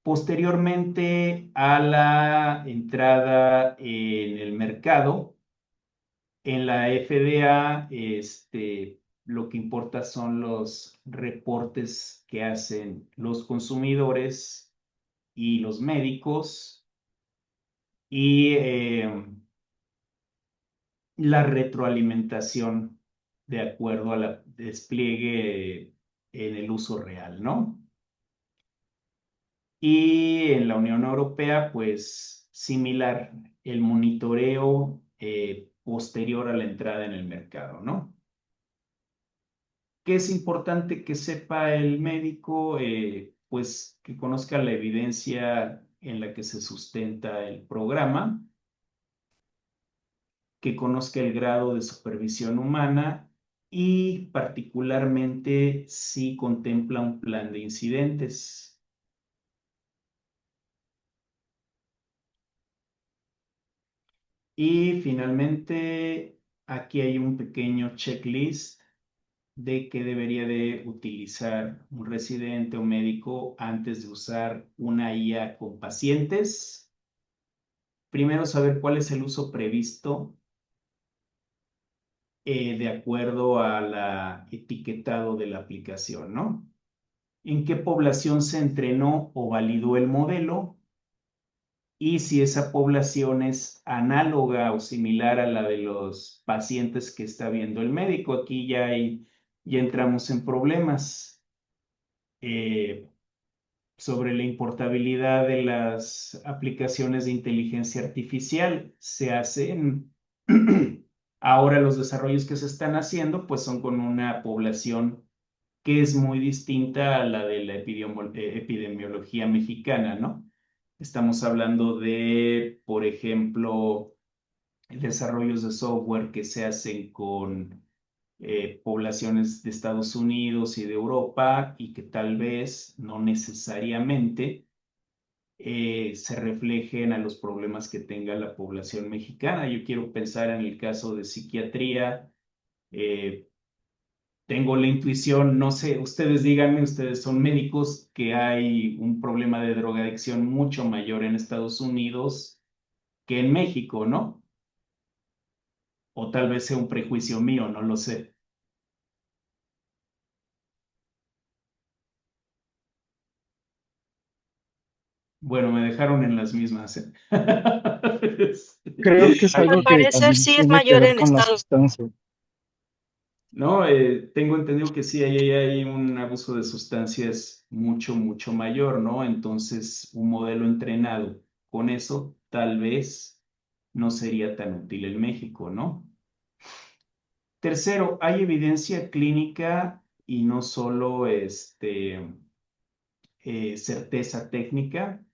Posteriormente a la entrada en el mercado, en la FDA, lo que importa son los reportes que hacen los consumidores y los médicos y la retroalimentación de acuerdo al despliegue en el uso real, ¿no? Y en la Unión Europea, pues similar, el monitoreo posterior a la entrada en el mercado, ¿no? ¿Qué es importante que sepa el médico? Pues que conozca la evidencia en la que se sustenta el programa que conozca el grado de supervisión humana y particularmente si contempla un plan de incidentes. Y finalmente, aquí hay un pequeño checklist de qué debería de utilizar un residente o médico antes de usar una IA con pacientes. Primero, saber cuál es el uso previsto de acuerdo a la etiquetado de la aplicación, ¿no? En qué población se entrenó o validó el modelo y si esa población es análoga o similar a la de los pacientes que está viendo el médico. Aquí ya entramos en problemas sobre la importabilidad de las aplicaciones de inteligencia artificial. Se hacen ahora los desarrollos que se están haciendo, pues son con una población que es muy distinta a la de la epidemiología mexicana, ¿no? Estamos hablando de, por ejemplo, desarrollos de software que se hacen con poblaciones de Estados Unidos y de Europa y que tal vez no necesariamente se reflejen a los problemas que tenga la población mexicana. Yo quiero pensar en el caso de psiquiatría. eh, Tengo la intuición, no sé, ustedes díganme, ustedes son médicos, que hay un problema de drogadicción mucho mayor en Estados Unidos que en México, ¿no? O tal vez sea un prejuicio mío, no lo sé. Bueno, me dejaron en las mismas, ¿eh? Creo que es Al algo que parecer también sí es tiene que mayor ver en con la Estados sustancia. No, tengo entendido que sí, hay un abuso de sustancias mucho, mucho mayor, ¿no? Entonces, un modelo entrenado con eso tal vez no sería tan útil en México, ¿no? Tercero, hay evidencia clínica y no solo certeza técnica.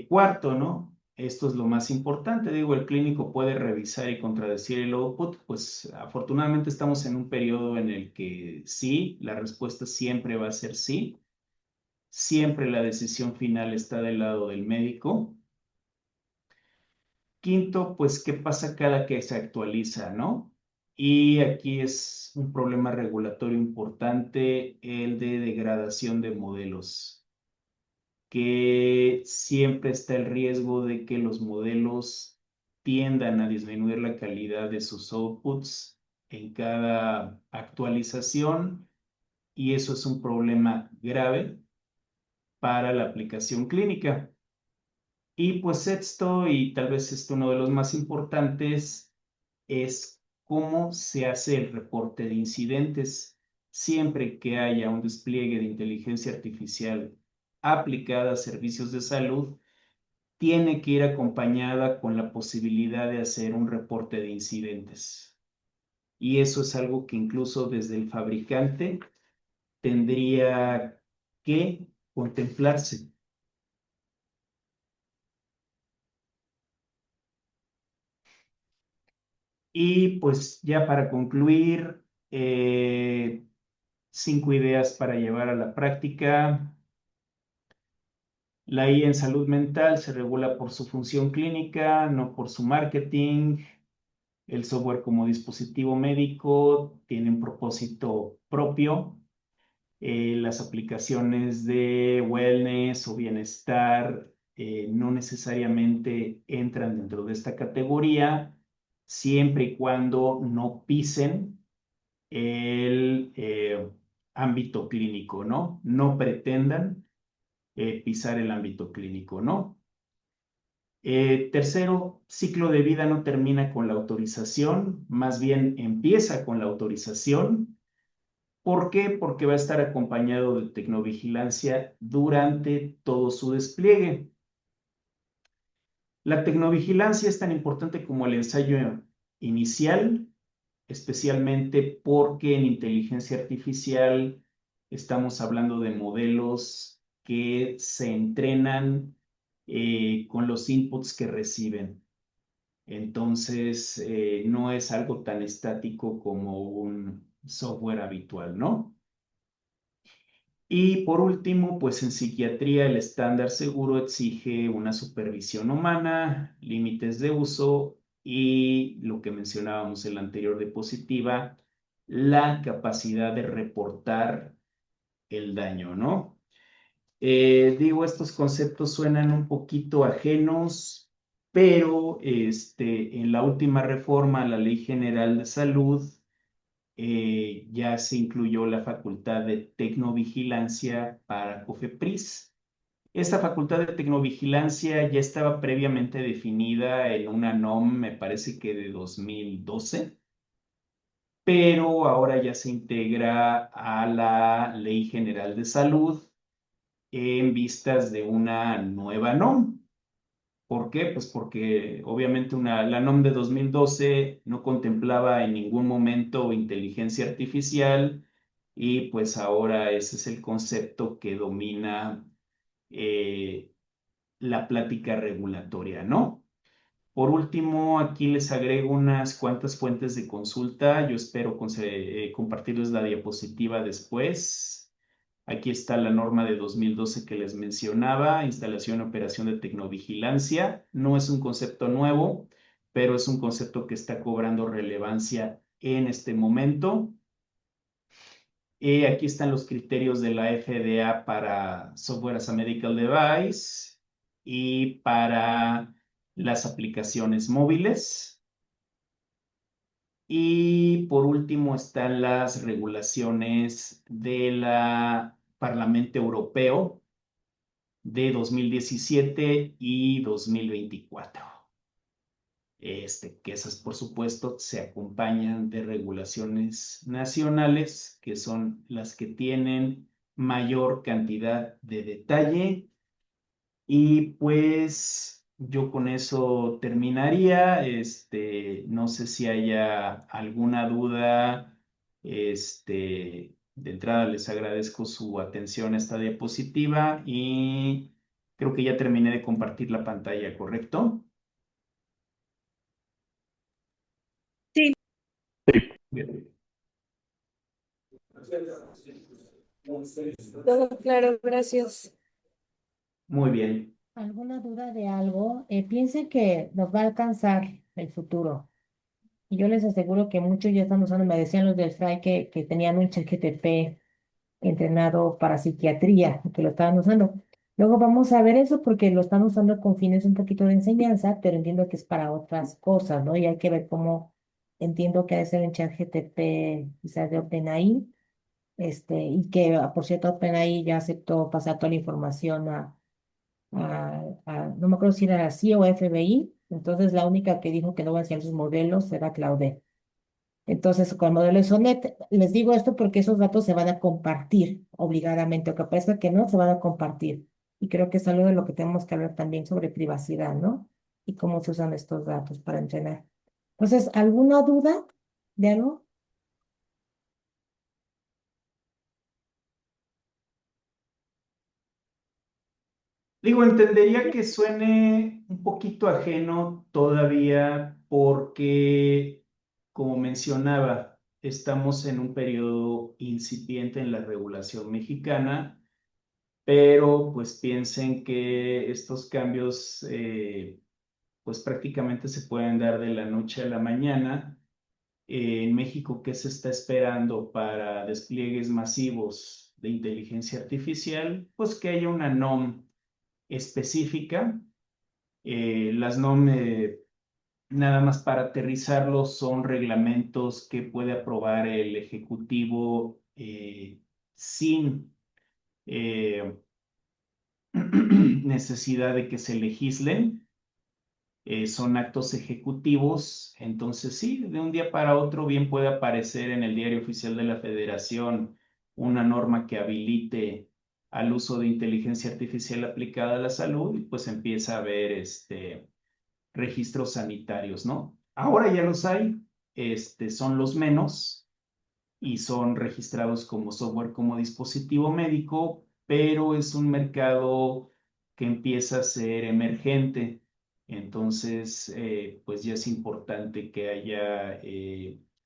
Cuarto, ¿no? Esto es lo más importante. Digo, el clínico puede revisar y contradecir el output. Pues afortunadamente estamos en un periodo en el que sí, la respuesta siempre va a ser sí. Siempre la decisión final está del lado del médico. Quinto, pues, ¿qué pasa cada que se actualiza, no? Y aquí es un problema regulatorio importante, el de degradación de modelos, que siempre está el riesgo de que los modelos tiendan a disminuir la calidad de sus outputs en cada actualización, y eso es un problema grave para la aplicación clínica. Y pues esto, y tal vez uno de los más importantes, es cómo se hace el reporte de incidentes. Siempre que haya un despliegue de inteligencia artificial aplicada a servicios de salud, tiene que ir acompañada con la posibilidad de hacer un reporte de incidentes. Y eso es algo que incluso desde el fabricante tendría que contemplarse. Y pues ya para concluir, 5 ideas para llevar a la práctica. La IA en salud mental se regula por su función clínica, no por su marketing. El software como dispositivo médico tiene un propósito propio. Las aplicaciones de wellness o bienestar no necesariamente entran dentro de esta categoría, siempre y cuando no pisen el ámbito clínico, ¿no? No pretendan pisar el ámbito clínico, ¿no? Tercero, ciclo de vida no termina con la autorización, más bien empieza con la autorización. ¿Por qué? Porque va a estar acompañado de tecnovigilancia durante todo su despliegue. La tecnovigilancia es tan importante como el ensayo inicial, especialmente porque en inteligencia artificial estamos hablando de modelos que se entrenan con los inputs que reciben. Entonces, no es algo tan estático como un software habitual, ¿no? Y por último, pues en psiquiatría el estándar seguro exige una supervisión humana, límites de uso y lo que mencionábamos en la anterior diapositiva, la capacidad de reportar el daño, ¿no? Digo, estos conceptos suenan un poquito ajenos, pero en la última reforma a la Ley General de Salud ya se incluyó la facultad de tecnovigilancia para COFEPRIS. Esta facultad de tecnovigilancia ya estaba previamente definida en una NOM, me parece que de 2012, pero ahora ya se integra a la Ley General de Salud en vistas de una nueva NOM. ¿Por qué? Pues porque obviamente la NOM de 2012 no contemplaba en ningún momento inteligencia artificial y pues ahora ese es el concepto que domina eh, la plática regulatoria, ¿no? Por último, aquí les agrego unas cuantas fuentes de consulta. Yo espero compartirles la diapositiva después. Aquí está la norma de 2012 que les mencionaba, instalación y operación de tecnovigilancia. No es un concepto nuevo, pero es un concepto que está cobrando relevancia en este momento. Aquí están los criterios de la FDA para Software as a Medical Device y para las aplicaciones móviles. Y por último están las regulaciones de la Parlamento Europeo de 2017 y 2024. Que esas, por supuesto, se acompañan de regulaciones nacionales, que son las que tienen mayor cantidad de detalle. Y pues yo con eso terminaría. No sé si haya alguna duda. De entrada les agradezco su atención a esta diapositiva y creo que ya terminé de compartir la pantalla, ¿correcto? Sí, Sí. Bien. todo claro, gracias. Muy bien. ¿Alguna duda de algo? Piensen que nos va a alcanzar el futuro. Y yo les aseguro que muchos ya están usando, me decían los del FRAI que tenían un ChatGPT entrenado para psiquiatría, que lo estaban usando. Luego vamos a ver eso porque lo están usando con fines un poquito de enseñanza, pero entiendo que es para otras cosas, ¿no? Y hay que ver cómo, entiendo que ha de ser en ChatGPT, quizás de OpenAI, y que, por cierto, OpenAI ya aceptó pasar toda la información no me acuerdo si era así o FBI, entonces la única que dijo que no va a enseñar sus modelos era Claude. Entonces, con el modelo de SONET, les digo esto porque esos datos se van a compartir obligadamente, aunque parezca que no, se van a compartir. Y creo que es algo de lo que tenemos que hablar también sobre privacidad, ¿no? Y cómo se usan estos datos para entrenar. Entonces, ¿alguna duda de algo? Digo, entendería que suene un poquito ajeno todavía porque, como mencionaba, estamos en un periodo incipiente en la regulación mexicana, pero pues piensen que estos cambios pues prácticamente se pueden dar de la noche a la mañana. En México, ¿qué se está esperando para despliegues masivos de inteligencia artificial? Pues que haya una NOM específica. Las NOM, nada más para aterrizarlo, son reglamentos que puede aprobar el Ejecutivo sin eh, necesidad de que se legislen. Son actos ejecutivos, entonces sí, de un día para otro bien puede aparecer en el Diario Oficial de la Federación una norma que habilite al uso de inteligencia artificial aplicada a la salud y pues empieza a haber registros sanitarios, ¿no? Ahora ya los hay, son los menos y son registrados como software como dispositivo médico, pero es un mercado que empieza a ser emergente. Entonces, pues ya es importante que haya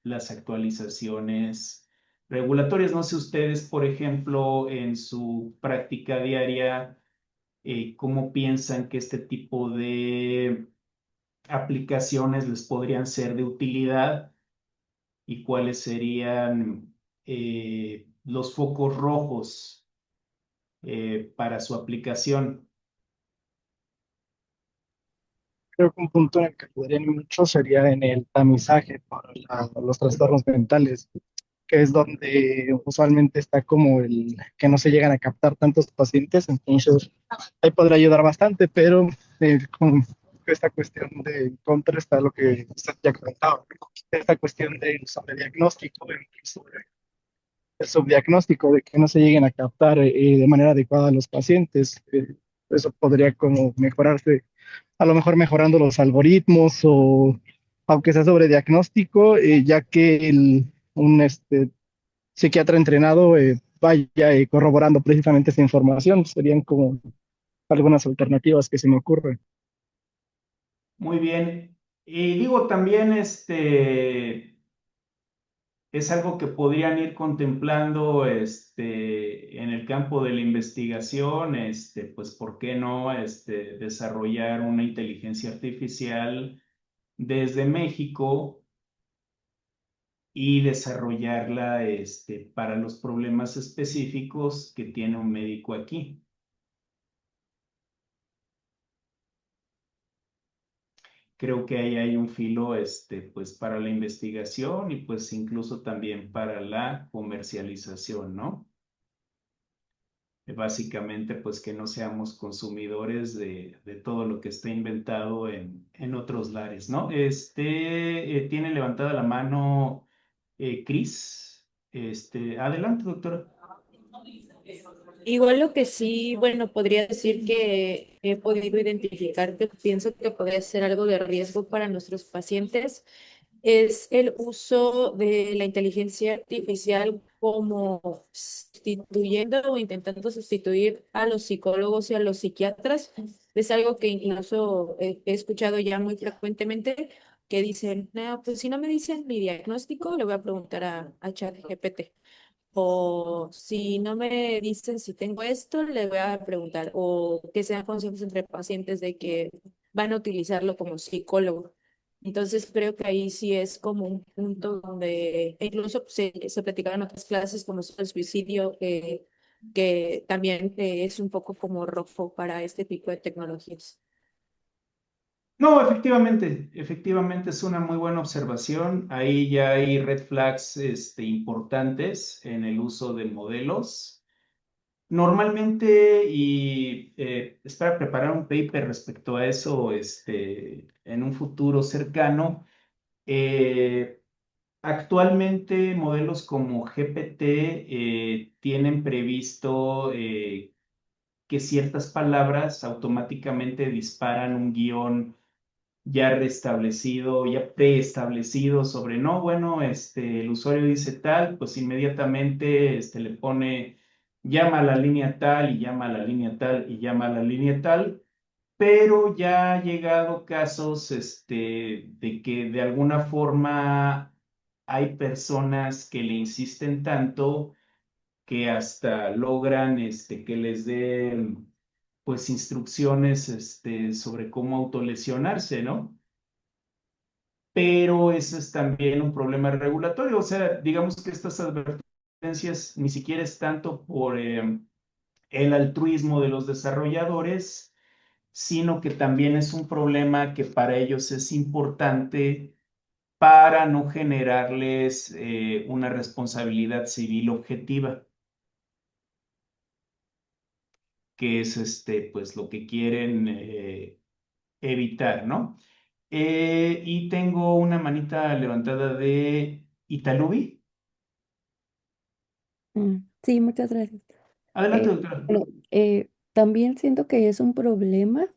las actualizaciones regulatorias. No sé ustedes, por ejemplo, en su práctica diaria, cómo piensan que este tipo de aplicaciones les podrían ser de utilidad y cuáles serían los focos rojos para su aplicación. Creo que un punto en el que podrían ir mucho sería en el tamizaje para los trastornos mentales, que es donde usualmente está como el que no se llegan a captar tantos pacientes, entonces ahí podría ayudar bastante, pero con esta cuestión de contra está lo que usted ya comentaba, esta cuestión del sobrediagnóstico, incluso el subdiagnóstico, de que no se lleguen a captar de manera adecuada a los pacientes. Eso podría como mejorarse, a lo mejor mejorando los algoritmos o aunque sea sobre diagnóstico, ya que un psiquiatra entrenado vaya corroborando precisamente esa información. Serían como algunas alternativas que se me ocurren. Muy bien. Y digo, también es algo que podrían ir contemplando en el campo de la investigación, pues, ¿por qué no desarrollar una inteligencia artificial desde México y desarrollarla para los problemas específicos que tiene un médico aquí? Creo que ahí hay un filo, pues, para la investigación y pues incluso también para la comercialización, ¿no? Básicamente, pues que no seamos consumidores de todo lo que está inventado en otros lares, ¿no? Tiene levantada la mano Cris. Adelante, doctora. Igual lo que sí, bueno, podría decir que he podido identificar que pienso que podría ser algo de riesgo para nuestros pacientes es el uso de la inteligencia artificial como sustituyendo o intentando sustituir a los psicólogos y a los psiquiatras. Es algo que incluso he escuchado ya muy frecuentemente que dicen, no, pues si no me dicen mi diagnóstico, le voy a preguntar a ChatGPT. O si no me dicen si tengo esto, le voy a preguntar. O que sean conscientes entre pacientes de que van a utilizarlo como psicólogo. Entonces creo que ahí sí es como un punto donde e incluso se platicaban otras clases como es el suicidio, que también es un poco como rojo para este tipo de tecnologías. No, efectivamente es una muy buena observación. Ahí ya hay red flags importantes en el uso de modelos. Normalmente, y es para preparar un paper respecto a eso en un futuro cercano. eh, Actualmente modelos como GPT tienen previsto que ciertas palabras automáticamente disparan un guión ya restablecido, ya preestablecido sobre, no, bueno, el usuario dice tal, pues inmediatamente le pone, llama a la línea tal y llama a la línea tal y llama a la línea tal, pero ya ha llegado casos de que de alguna forma hay personas que le insisten tanto que hasta logran que les den pues instrucciones sobre cómo autolesionarse, ¿no? Pero ese es también un problema regulatorio. O sea, digamos que estas advertencias ni siquiera es tanto por el altruismo de los desarrolladores, sino que también es un problema que para ellos es importante para no generarles una responsabilidad civil objetiva, que es pues lo que quieren evitar, ¿no? Y tengo una manita levantada de Italubi. Sí, muchas gracias. Adelante, Eh, doctora. bueno, también siento que es un problema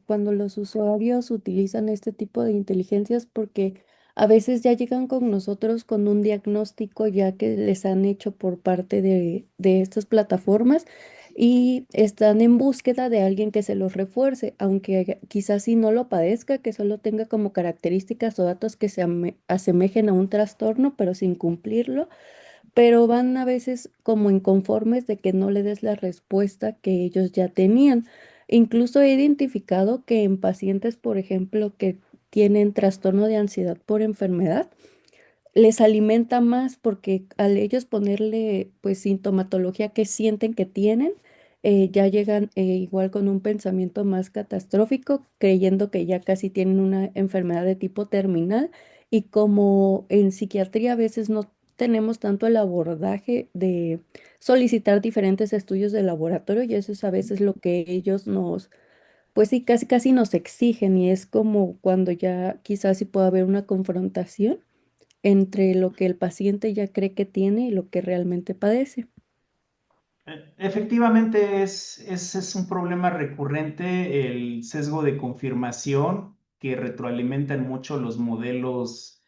cuando los usuarios utilizan este tipo de inteligencias porque a veces ya llegan con nosotros con un diagnóstico ya que les han hecho por parte de estas plataformas y están en búsqueda de alguien que se los refuerce, aunque quizás si no lo padezca, que solo tenga como características o datos que se asemejen a un trastorno, pero sin cumplirlo, pero van a veces como inconformes de que no le des la respuesta que ellos ya tenían. Incluso he identificado que en pacientes, por ejemplo, que tienen trastorno de ansiedad por enfermedad, les alimenta más porque al ellos ponerle pues sintomatología que sienten que tienen, ya llegan igual con un pensamiento más catastrófico, creyendo que ya casi tienen una enfermedad de tipo terminal y como en psiquiatría a veces no tenemos tanto el abordaje de solicitar diferentes estudios de laboratorio y eso es a veces lo que ellos nos, pues sí, casi casi nos exigen y es como cuando ya quizás sí puede haber una confrontación entre lo que el paciente ya cree que tiene y lo que realmente padece. Efectivamente, es un problema recurrente el sesgo de confirmación que retroalimentan mucho los modelos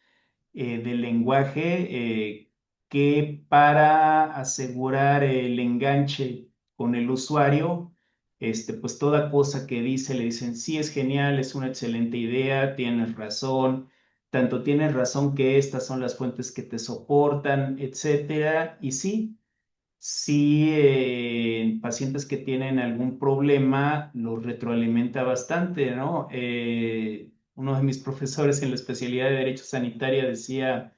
del lenguaje que para asegurar el enganche con el usuario, pues toda cosa que dice le dicen, sí, es genial, es una excelente idea, tienes razón, tanto tienes razón que estas son las fuentes que te soportan, etcétera, y sí. Sí, pacientes que tienen algún problema los retroalimenta bastante, ¿no? Uno de mis profesores en la especialidad de Derecho Sanitaria decía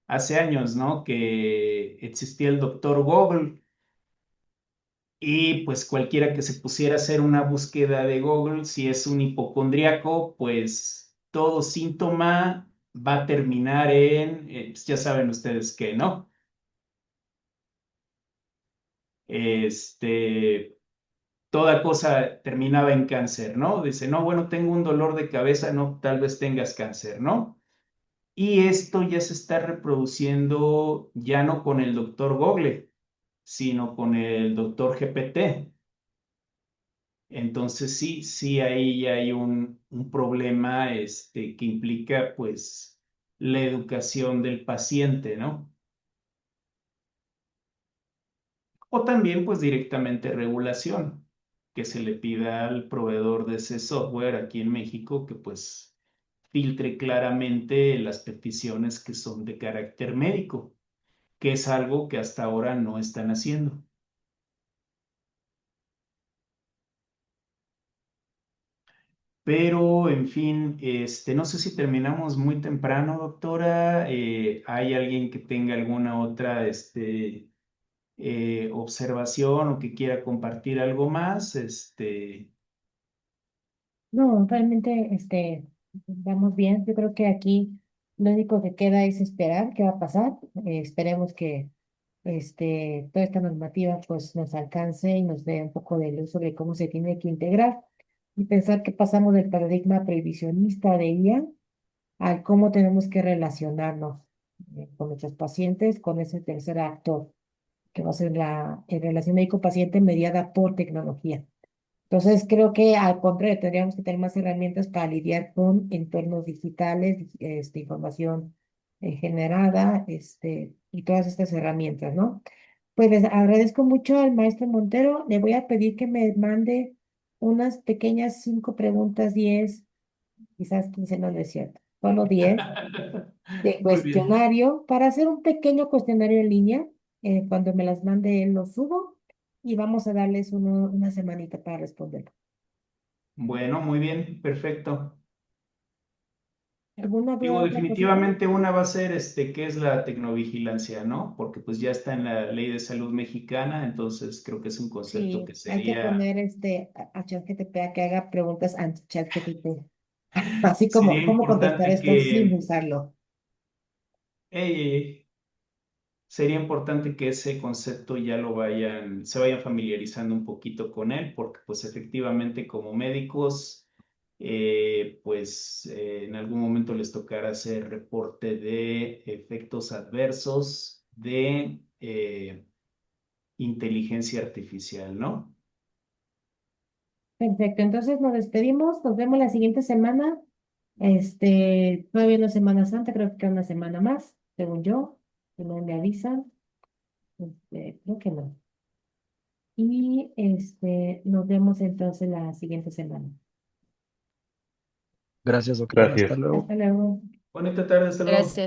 hace años, ¿no? Que existía el doctor Google y pues cualquiera que se pusiera a hacer una búsqueda de Google, si es un hipocondríaco, pues todo síntoma va a terminar en, pues ya saben ustedes qué, ¿no? Este, toda cosa terminaba en cáncer, ¿no? Dice, no, bueno, tengo un dolor de cabeza, no, tal vez tengas cáncer, ¿no? Y esto ya se está reproduciendo ya no con el doctor Google, sino con el doctor GPT. Entonces sí, sí, ahí ya hay un problema que implica pues la educación del paciente, ¿no? O también pues directamente regulación, que se le pida al proveedor de ese software aquí en México que pues filtre claramente las peticiones que son de carácter médico, que es algo que hasta ahora no están haciendo. Pero, en fin, no sé si terminamos muy temprano, doctora. ¿Hay alguien que tenga alguna otra, observación o que quiera compartir algo más? No, realmente, vamos bien. Yo creo que aquí lo único que queda es esperar qué va a pasar. Esperemos que, toda esta normativa, pues, nos alcance y nos dé un poco de luz sobre cómo se tiene que integrar y pensar que pasamos del paradigma previsionista de IA al cómo tenemos que relacionarnos, con nuestros pacientes, con ese tercer actor, que va a ser la relación médico-paciente mediada por tecnología. Entonces, creo que al contrario, tendríamos que tener más herramientas para lidiar con entornos digitales, información generada, y todas estas herramientas, ¿no? Pues les agradezco mucho al maestro Montero. Le voy a pedir que me mande unas pequeñas 5 preguntas, 10, quizás 15, no, no es cierto, solo 10 de Muy bien. cuestionario para hacer un pequeño cuestionario en línea. Cuando me las mande él, lo subo y vamos a darles una semanita para responder. Bueno, muy bien, perfecto. ¿Alguna Digo, duda, otra cosita? definitivamente una va a ser, ¿qué es la tecnovigilancia, no? Porque pues ya está en la Ley de Salud Mexicana, entonces creo que es un concepto que Sí, hay que sería, poner a ChatGPT a que haga preguntas anti-ChatGPT. Así como, sería ¿cómo contestar importante esto sin que, usarlo? eh, sería importante que ese concepto ya se vayan familiarizando un poquito con él, porque pues efectivamente como médicos, en algún momento les tocará hacer reporte de efectos adversos de inteligencia artificial, ¿no? Perfecto, entonces nos despedimos, nos vemos la siguiente semana. Todavía no es Semana Santa, creo que queda una semana más, según yo, que no me avisan. Creo que no. y nos vemos entonces la siguiente semana. Gracias, doctora. Hasta Gracias. luego. Hasta luego. Bonita tarde, hasta luego. Gracias.